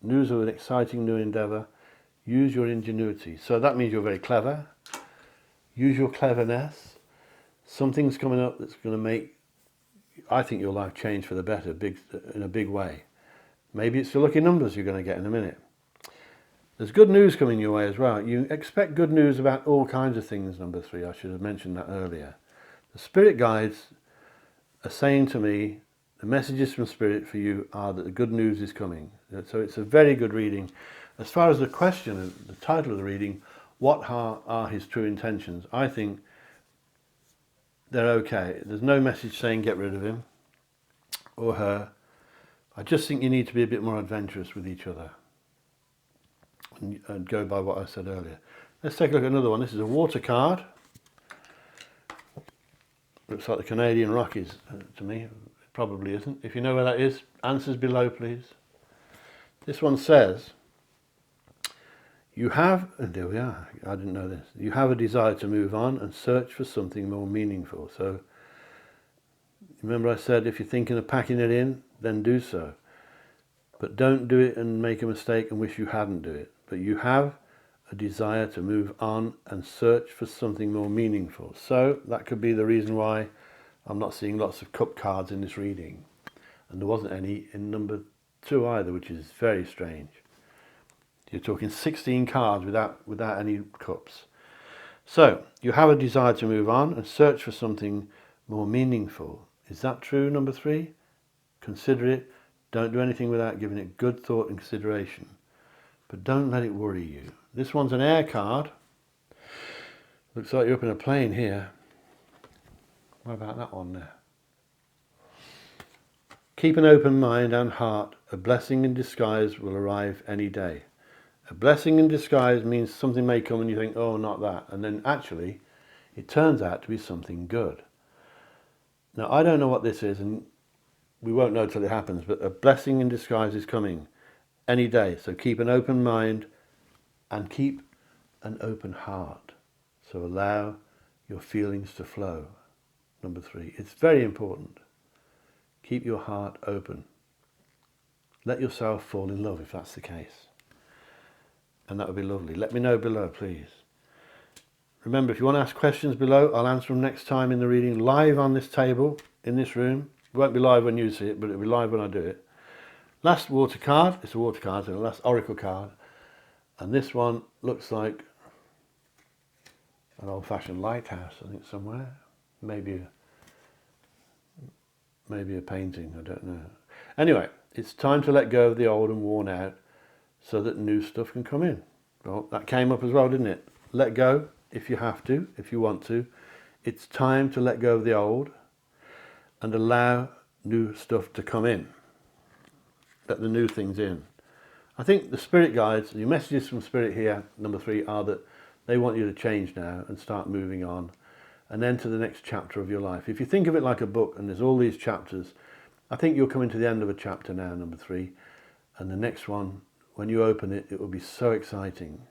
S1: News of an exciting new endeavour. Use your ingenuity. So that means you're very clever. Use your cleverness. Something's coming up that's going to make, I think, your life change for the better, in a big way. Maybe it's the lucky numbers you're going to get in a minute. There's good news coming your way as well. You expect good news about all kinds of things, number 3. I should have mentioned that earlier. The spirit guides are saying to me, the messages from Spirit for you are that the good news is coming. So it's a very good reading. As far as the question, the title of the reading, what are his true intentions? I think they're okay. There's no message saying get rid of him or her. I just think you need to be a bit more adventurous with each other and go by what I said earlier. Let's take a look at another one. This is a water card. Looks like the Canadian Rockies to me. It probably isn't. If you know where that is, answers below, please. This one says, you have, and there we are, I didn't know this. You have a desire to move on and search for something more meaningful. So, remember I said if you're thinking of packing it in, then do so. But don't do it and make a mistake and wish you hadn't do it. But you have a desire to move on and search for something more meaningful. So that could be the reason why I'm not seeing lots of cup cards in this reading. And there wasn't any in number 2 either, which is very strange. You're talking 16 cards without any cups. So you have a desire to move on and search for something more meaningful. Is that true, number 3? Consider it. Don't do anything without giving it good thought and consideration. But don't let it worry you. This one's an air card. Looks like you're up in a plane here. What about that one there? Keep an open mind and heart. A blessing in disguise will arrive any day. A blessing in disguise means something may come and you think, oh, not that. And then actually, it turns out to be something good. Now, I don't know what this is, and we won't know till it happens, but a blessing in disguise is coming any day. So keep an open mind and keep an open heart. So allow your feelings to flow. Number 3. It's very important. Keep your heart open. Let yourself fall in love if that's the case. And that would be lovely. Let me know below, please. Remember, if you want to ask questions below, I'll answer them next time in the reading, live on this table, in this room. It won't be live when you see it, but it'll be live when I do it. Last water card, it's a water card, so the last oracle card. And this one looks like an old-fashioned lighthouse, I think, somewhere. Maybe a painting, I don't know. Anyway, it's time to let go of the old and worn out so that new stuff can come in. Well, that came up as well, didn't it? Let go if you have to, if you want to. It's time to let go of the old and allow new stuff to come in. Let the new things in. I think the spirit guides, the messages from Spirit here, number 3, are that they want you to change now and start moving on and enter the next chapter of your life. If you think of it like a book and there's all these chapters, I think you're coming to the end of a chapter now, number 3, and the next one, when you open it, it will be so exciting.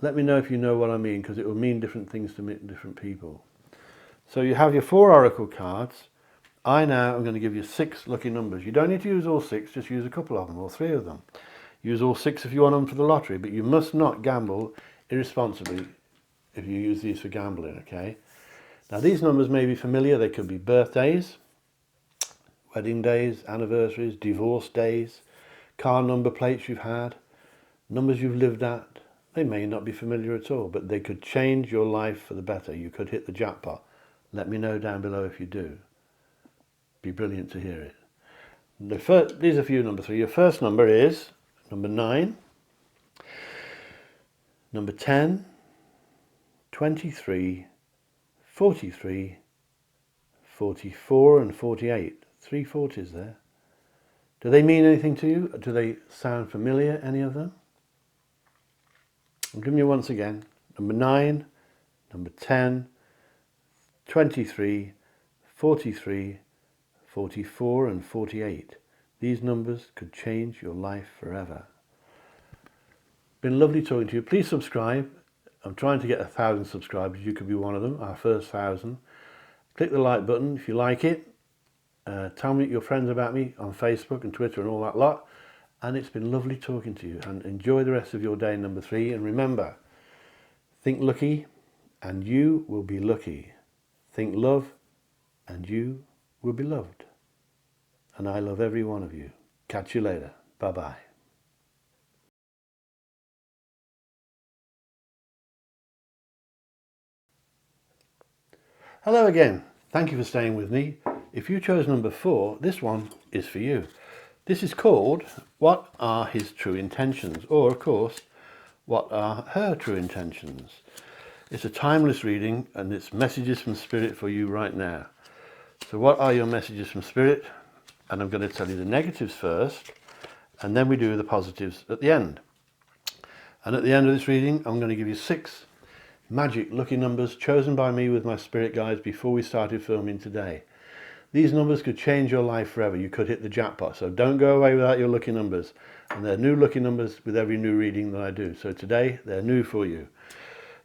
S1: Let me know if you know what I mean, because it will mean different things to different people. So you have your 4 oracle cards. I now am going to give you 6 lucky numbers. You don't need to use all 6, just use a couple of them or 3 of them. Use all 6 if you want them for the lottery, but you must not gamble irresponsibly if you use these for gambling, okay? Now these numbers may be familiar. They could be birthdays, wedding days, anniversaries, divorce days, car number plates you've had, numbers you've lived at. They may not be familiar at all, but they could change your life for the better. You could hit the jackpot. Let me know down below if you do. Be brilliant to hear it. These are for you, number 3. Your first number is number 9, number 10, 23, 43, 44 and 48. 3 40s there. Do they mean anything to you? Do they sound familiar, any of them? I'm giving you once again. Number 9, number 10, 23, 43, 44 and 48. These numbers could change your life forever. Been lovely talking to you. Please subscribe. I'm trying to get 1,000 subscribers. You could be one of them, our first 1,000. Click the like button if you like it. Tell me your friends about me on Facebook and Twitter and all that lot. And it's been lovely talking to you, and enjoy the rest of your day, number 3. And remember, think lucky and you will be lucky. Think love and you will be loved. And I love every one of you. Catch you later. Bye-bye. Hello again. Thank you for staying with me. If you chose number 4, this one is for you. This is called What Are His True Intentions? Or, of course, What Are Her True Intentions? It's a timeless reading, and it's messages from Spirit for you right now. So what are your messages from Spirit? And I'm going to tell you the negatives first, and then we do the positives at the end. And at the end of this reading, I'm going to give you 6 magic lucky numbers chosen by me with my spirit guides before we started filming today. These numbers could change your life forever. You could hit the jackpot, so don't go away without your lucky numbers. And they're new lucky numbers with every new reading that I do. So today, they're new for you.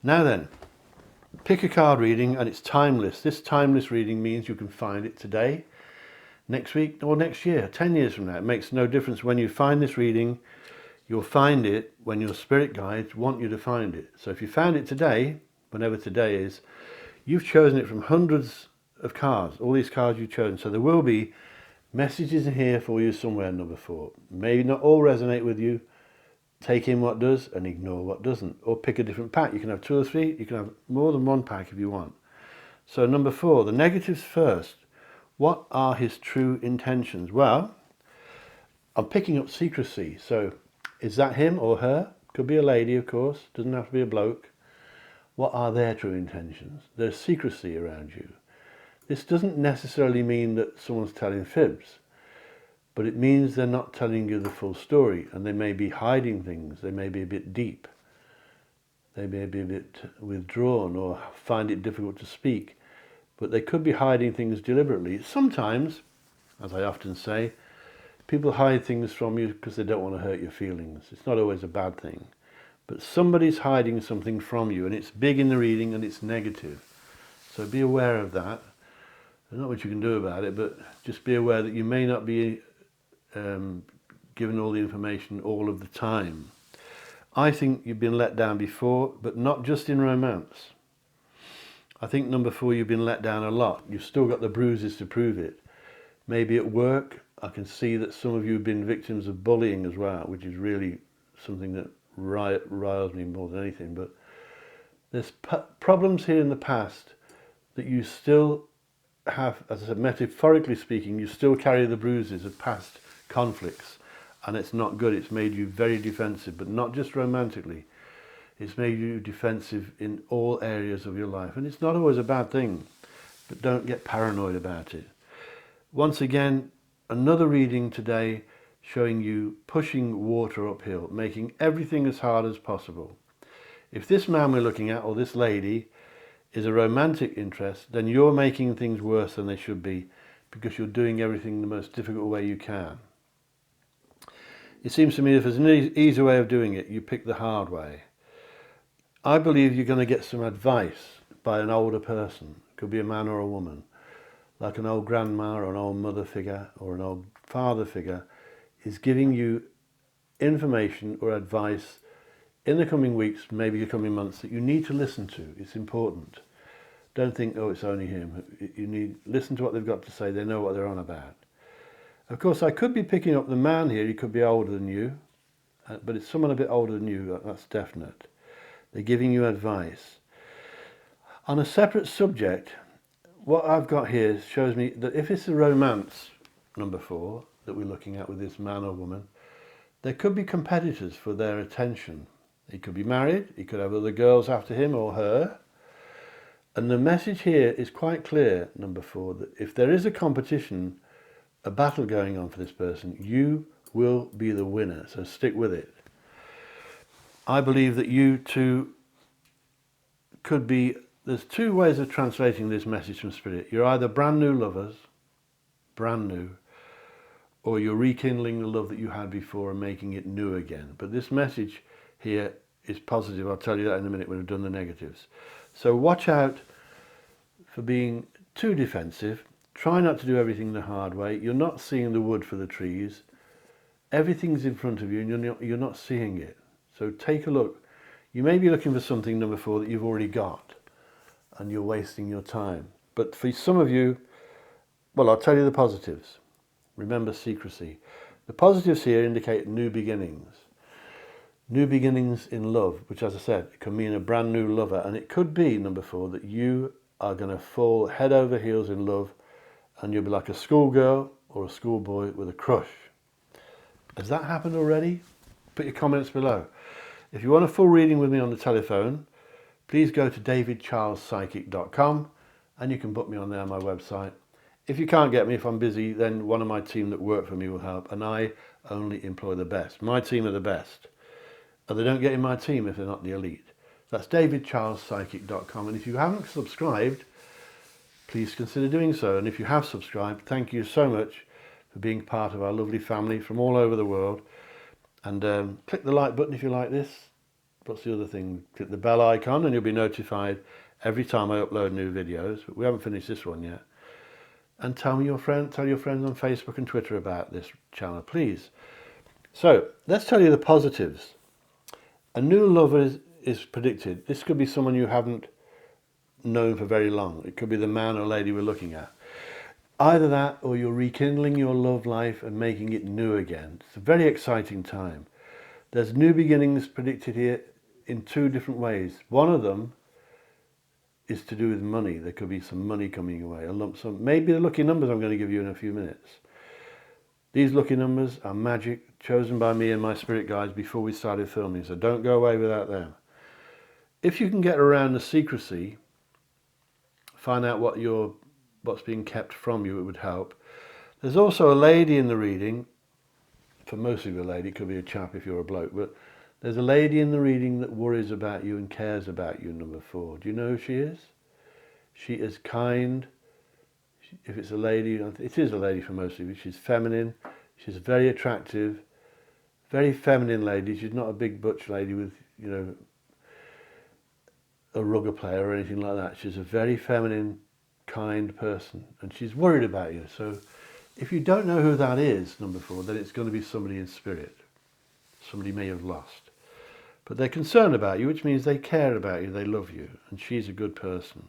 S1: Now then, pick a card reading, and it's timeless. This timeless reading means you can find it today, next week, or next year, 10 years from now. It makes no difference when you find this reading. You'll find it when your spirit guides want you to find it. So if you found it today, whenever today is, you've chosen it from hundreds of cards, all these cards you've chosen. So there will be messages in here for you somewhere, number 4. Maybe not all resonate with you. Take in what does and ignore what doesn't. Or pick a different pack. You can have 2 or 3. You can have more than one pack if you want. So number 4, the negatives first. What are his true intentions? Well, I'm picking up secrecy. So is that him or her? Could be a lady, of course. Doesn't have to be a bloke. What are their true intentions? There's secrecy around you. This doesn't necessarily mean that someone's telling fibs, but it means they're not telling you the full story, and they may be hiding things. They may be a bit deep. They may be a bit withdrawn or find it difficult to speak, but they could be hiding things deliberately. Sometimes, as I often say, people hide things from you because they don't want to hurt your feelings. It's not always a bad thing. But somebody's hiding something from you, and it's big in the reading, and it's negative. So be aware of that. There's not much you can do about it, but just be aware that you may not be given all the information all of the time. I think you've been let down before, but not just in romance. I think number 4, you've been let down a lot. You've still got the bruises to prove it. Maybe at work, I can see that some of you have been victims of bullying as well, which is really something that riles me more than anything. But there's problems here in the past that you still have, as I said, metaphorically speaking, you still carry the bruises of past conflicts, and it's not good. It's made you very defensive, but not just romantically. It's made you defensive in all areas of your life, and it's not always a bad thing, but don't get paranoid about it. Once again, another reading today showing you pushing water uphill, making everything as hard as possible. If this man we're looking at, or this lady, is a romantic interest, then you're making things worse than they should be, because you're doing everything the most difficult way you can. It seems to me if there's an easy way of doing it, you pick the hard way. I believe you're going to get some advice by an older person. It could be a man or a woman, like an old grandma or an old mother figure or an old father figure, is giving you information or advice in the coming weeks, maybe the coming months, that you need to listen to. It's important. Don't think, oh, it's only him. You need listen to what they've got to say. They know what they're on about. Of course, I could be picking up the man here. He could be older than you, but it's someone a bit older than you. That's definite. They're giving you advice. On a separate subject, what I've got here shows me that if it's a romance, number 4, that we're looking at with this man or woman, there could be competitors for their attention. He could be married. He could have other girls after him or her. And the message here is quite clear, number 4, that if there is a competition, a battle going on for this person, you will be the winner. So stick with it. I believe that you two could be, there's 2 ways of translating this message from Spirit. You're either brand new lovers, brand new, or you're rekindling the love that you had before and making it new again. But this message here is positive. I'll tell you that in a minute when we've done the negatives. So watch out for being too defensive. Try not to do everything the hard way. You're not seeing the wood for the trees. Everything's in front of you and you're not seeing it. So take a look. You may be looking for something, number 4, that you've already got and you're wasting your time. But for some of you, well, I'll tell you the positives. Remember secrecy. The positives here indicate new beginnings. New beginnings in love, which, as I said, it can mean a brand new lover. And it could be, number 4, that you are going to fall head over heels in love and you'll be like a schoolgirl or a schoolboy with a crush. Has that happened already? Put your comments below. If you want a full reading with me on the telephone, please go to davidcharlespsychic.com and you can book me on there on my website. If you can't get me, if I'm busy, then one of my team that work for me will help, and I only employ the best. My team are the best. And they don't get in my team if they're not the elite. That's davidcharlespsychic.com, and if you haven't subscribed, please consider doing so. And if you have subscribed, thank you so much for being part of our lovely family from all over the world. And click the like button if you like this. What's the other thing? Click the bell icon and you'll be notified every time I upload new videos. But we haven't finished this one yet. And tell your friends on Facebook and Twitter about this channel, please. So let's tell you the positives. A new lover is predicted. This could be someone you haven't known for very long. It could be the man or lady we're looking at. Either that or you're rekindling your love life and making it new again. It's a very exciting time. There's new beginnings predicted here in 2 different ways. One of them is to do with money. There could be some money coming your way, a lump sum. Maybe the lucky numbers I'm going to give you in a few minutes. These lucky numbers are magic, chosen by me and my spirit guides before we started filming, so don't go away without them. If you can get around the secrecy, find out what's being kept from you, it would help. There's also a lady in the reading. For most of you, a lady, it could be a chap if you're a bloke, but there's a lady in the reading that worries about you and cares about you, number 4. Do you know who she is? She is kind. If it's a lady, it is a lady for most of you. She's feminine. She's very attractive. Very feminine lady. She's not a big butch lady with, you know, a rugger player or anything like that. She's a very feminine, kind person. And she's worried about you. So if you don't know who that is, number 4, then it's going to be somebody in spirit. Somebody may have lost. But they're concerned about you, which means they care about you, they love you, and she's a good person.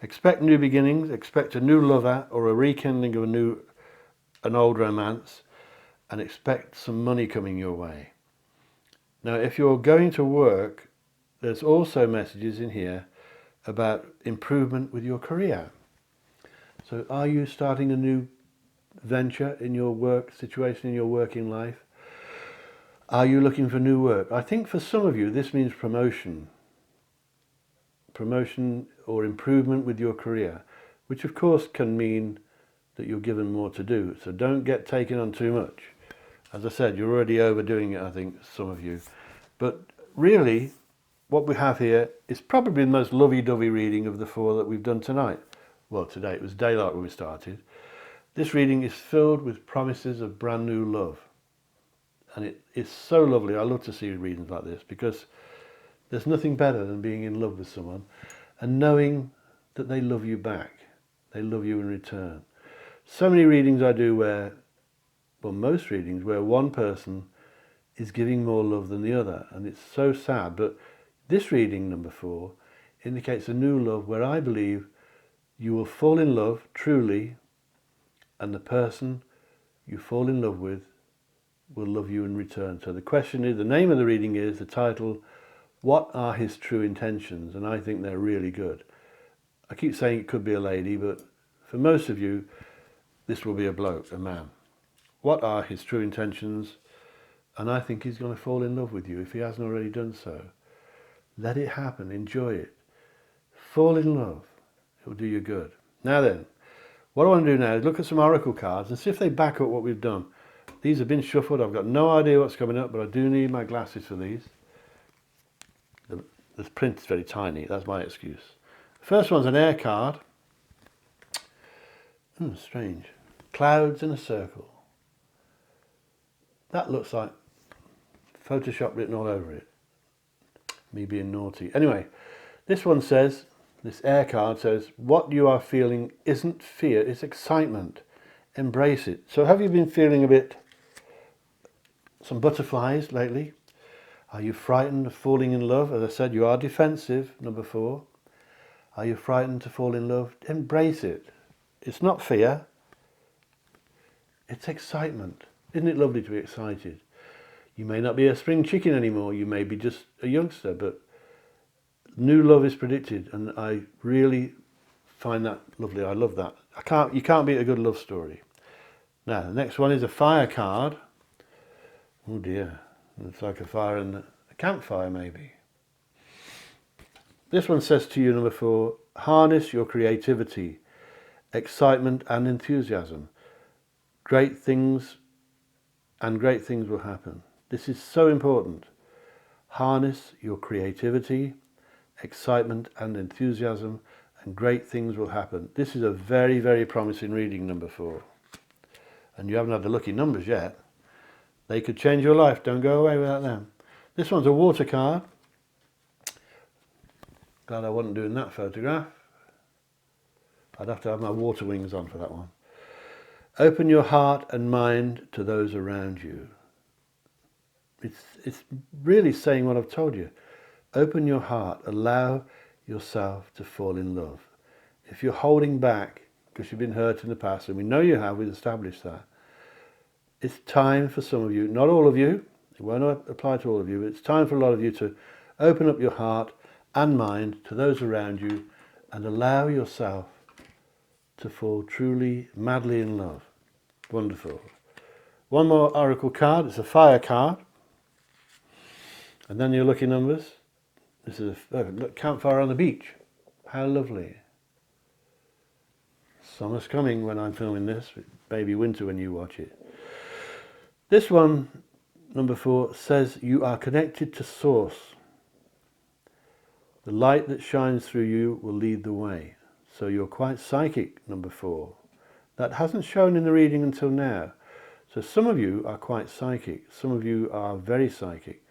S1: Expect new beginnings, expect a new lover or a rekindling of an old romance, and expect some money coming your way. Now, if you're going to work, there's also messages in here about improvement with your career. So are you starting a new venture in your work situation, in your working life? Are you looking for new work? I think for some of you this means promotion or improvement with your career, which of course can mean that you're given more to do. So don't get taken on too much. As I said, you're already overdoing it, I think, some of you. But really, what we have here is probably the most lovey-dovey reading of the 4 that we've done tonight. Well, today it was daylight when we started. This reading is filled with promises of brand new love. And it is so lovely. I love to see readings like this because there's nothing better than being in love with someone and knowing that they love you back. They love you in return. So many readings I do where, well, most readings where one person is giving more love than the other. And it's so sad. But this reading, number 4, indicates a new love where I believe you will fall in love truly, and the person you fall in love with will love you in return. So the question is, the name of the reading is, the title, What Are His True Intentions? And I think they're really good. I keep saying it could be a lady, but for most of you, this will be a bloke, a man. What are his true intentions? And I think he's going to fall in love with you if he hasn't already done so. Let it happen. Enjoy it. Fall in love. It will do you good. Now then, what I want to do now is look at some oracle cards and see if they back up what we've done. These have been shuffled. I've got no idea what's coming up, but I do need my glasses for these. The print is very tiny. That's my excuse. The first one's an air card. Strange. Clouds in a circle. That looks like Photoshop written all over it. Me being naughty. Anyway, this one says, this air card says, what you are feeling isn't fear, it's excitement. Embrace it. So have you been feeling a bit, some butterflies lately? Are you frightened of falling in love? As I said, you are defensive, number 4. Are you frightened to fall in love? Embrace it. It's not fear, it's excitement. Isn't it lovely to be excited? You may not be a spring chicken anymore, you may be just a youngster, but new love is predicted, and I really find that lovely. I love that. You can't beat a good love story. Now, the next one is a fire card. Oh dear, it's like a fire in a campfire maybe. This one says to you, number 4, harness your creativity, excitement and enthusiasm. Great things will happen. This is so important. Harness your creativity, excitement and enthusiasm, and great things will happen. This is a very, very promising reading, number 4. And you haven't had the lucky numbers yet. They could change your life. Don't go away without them. This one's a water card. Glad I wasn't doing that photograph. I'd have to have my water wings on for that one. Open your heart and mind to those around you. It's really saying what I've told you. Open your heart. Allow yourself to fall in love. If you're holding back because you've been hurt in the past, and we know you have, we've established that, it's time for some of you, not all of you, it won't apply to all of you, but it's time for a lot of you to open up your heart and mind to those around you and allow yourself to fall truly, madly in love. Wonderful. One more oracle card. It's a fire card. And then your lucky numbers. This is a campfire on the beach. How lovely. Summer's coming when I'm filming this. It may be winter when you watch it. This one, number 4, says you are connected to Source. The light that shines through you will lead the way. So you're quite psychic, number 4. That hasn't shown in the reading until now. So some of you are quite psychic. Some of you are very psychic.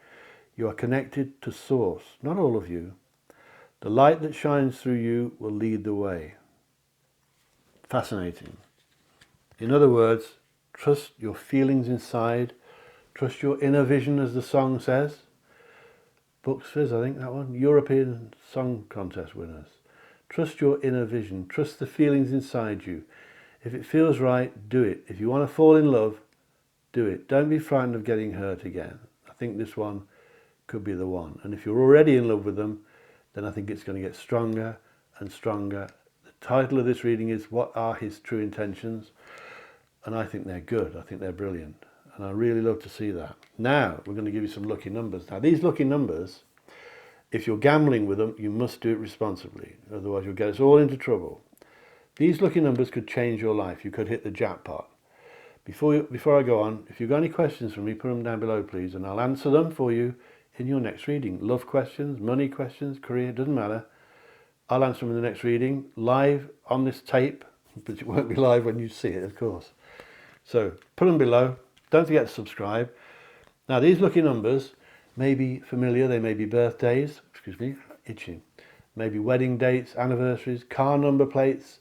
S1: You are connected to Source. Not all of you. The light that shines through you will lead the way. Fascinating. In other words, trust your feelings inside. Trust your inner vision, as the song says. Books Fizz, I think that one. European Song Contest winners. Trust your inner vision. Trust the feelings inside you. If it feels right, do it. If you want to fall in love, do it. Don't be frightened of getting hurt again. I think this one could be the one. And if you're already in love with them, then I think it's going to get stronger and stronger. The title of this reading is What Are His True Intentions? And I think they're good. I think they're brilliant. And I really love to see that. Now, we're going to give you some lucky numbers. Now, these lucky numbers, if you're gambling with them, you must do it responsibly. Otherwise, you'll get us all into trouble. These lucky numbers could change your life. You could hit the jackpot. Before I go on, if you've got any questions for me, put them down below, please, and I'll answer them for you in your next reading. Love questions, money questions, career, doesn't matter. I'll answer them in the next reading, live on this tape, but it won't be live when you see it, of course. So put them below. Don't forget to subscribe. Now, these lucky numbers may be familiar. They may be birthdays, itching. Maybe wedding dates, anniversaries, car number plates,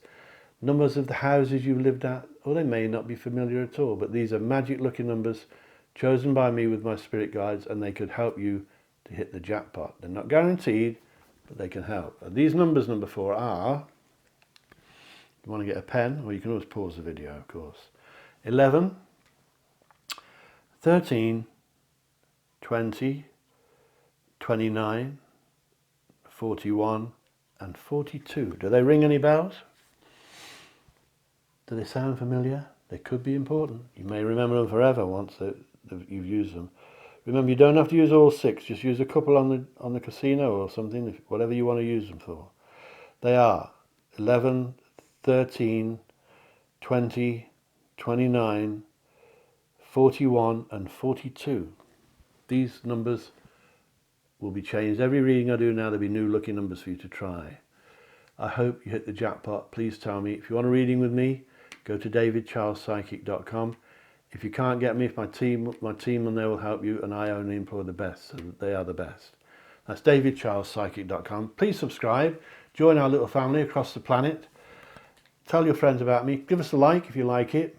S1: numbers of the houses you've lived at, or they may not be familiar at all, but these are magic lucky numbers chosen by me with my spirit guides, and they could help you to hit the jackpot. They're not guaranteed, but they can help. And these numbers, number 4, are, you want to get a pen, or you can always pause the video, of course, 11, 13, 20, 29, 41, and 42. Do they ring any bells? Do they sound familiar? They could be important. You may remember them forever once you've used them. Remember, you don't have to use all 6. Just use a couple on the casino or something, whatever you want to use them for. They are 11, 13, 20, 29, 41, and 42. These numbers will be changed. Every reading I do now, there'll be new lucky numbers for you to try. I hope you hit the jackpot. Please tell me. If you want a reading with me, go to davidcharlespsychic.com. If you can't get me, my team on there will help you, and I only employ the best, so that they are the best. That's davidcharlespsychic.com. Please subscribe, join our little family across the planet, tell your friends about me, give us a like if you like it,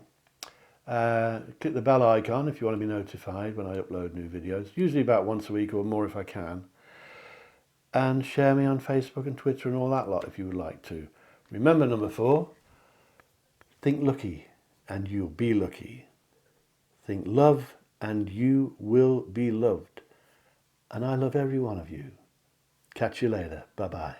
S1: click the bell icon if you want to be notified when I upload new videos, usually about once a week or more if I can, and share me on Facebook and Twitter and all that lot if you would like to. Remember number 4, think lucky and you'll be lucky. Think love and you will be loved. And I love every one of you. Catch you later. Bye-bye.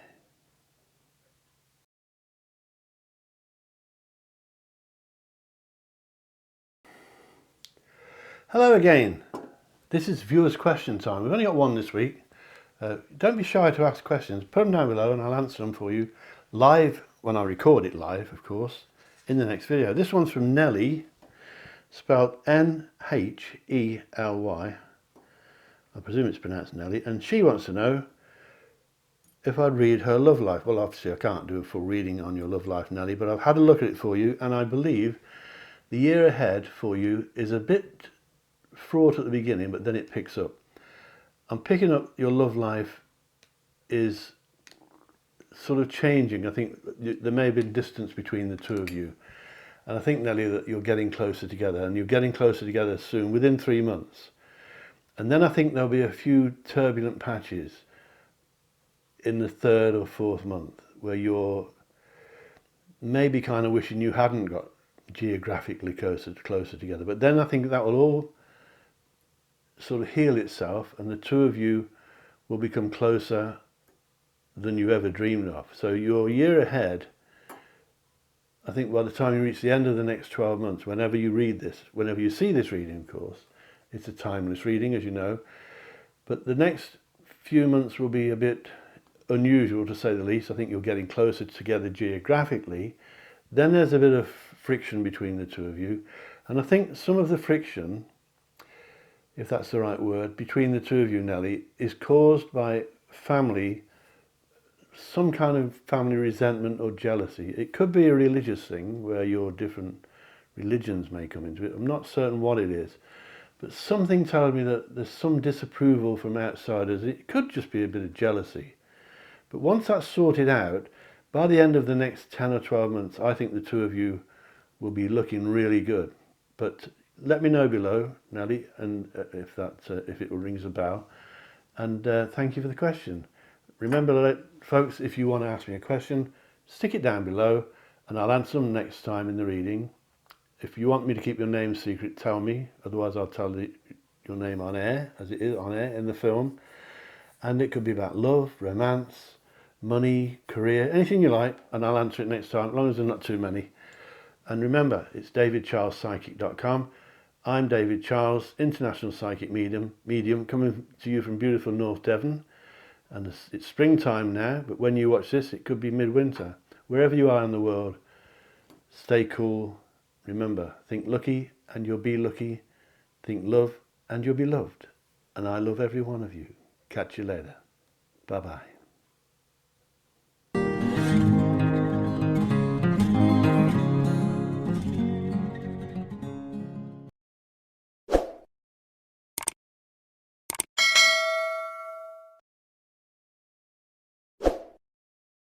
S1: Hello again. This is viewers' question time. We've only got one this week. Don't be shy to ask questions. Put them down below and I'll answer them for you live, when I record it live, of course, in the next video. This one's from Nelly, spelled N-H-E-L-Y. I presume it's pronounced Nelly. And she wants to know if I'd read her love life. Well, obviously I can't do a full reading on your love life, Nelly, but I've had a look at it for you, and I believe the year ahead for you is a bit fraught at the beginning, but then it picks up. I'm picking up your love life is sort of changing. I think there may have been distance between the two of you. And I think, Nelly, that you're getting closer together, and you're getting closer together soon, within 3 months. And then I think there'll be a few turbulent patches in the 3rd or 4th month where you're maybe kind of wishing you hadn't got geographically closer together. But then I think that will all sort of heal itself, and the two of you will become closer than you ever dreamed of. So your year ahead, I think by the time you reach the end of the next 12 months, whenever you read this, whenever you see this reading, of course, it's a timeless reading, as you know, but the next few months will be a bit unusual, to say the least. I think you're getting closer together geographically. Then there's a bit of friction between the two of you, and I think some of the friction, if that's the right word, between the two of you, Nelly, is caused by family, some kind of family resentment or jealousy. It could be a religious thing where your different religions may come into it. I'm not certain what it is, but something tells me that there's some disapproval from outsiders. It could just be a bit of jealousy. But once that's sorted out, by the end of the next 10 or 12 months, I think the two of you will be looking really good. But let me know below, Nelly, and if it rings a bell. And thank you for the question. Remember, folks, if you want to ask me a question, stick it down below and I'll answer them next time in the reading. If you want me to keep your name secret, tell me. Otherwise, I'll tell your name on air, as it is on air in the film. And it could be about love, romance, money, career, anything you like, and I'll answer it next time, as long as there's not too many. And remember, it's davidcharlespsychic.com. I'm David Charles, international psychic medium, coming to you from beautiful North Devon. And it's springtime now, but when you watch this, it could be midwinter. Wherever you are in the world, stay cool. Remember, think lucky and you'll be lucky. Think love and you'll be loved. And I love every one of you. Catch you later. Bye-bye.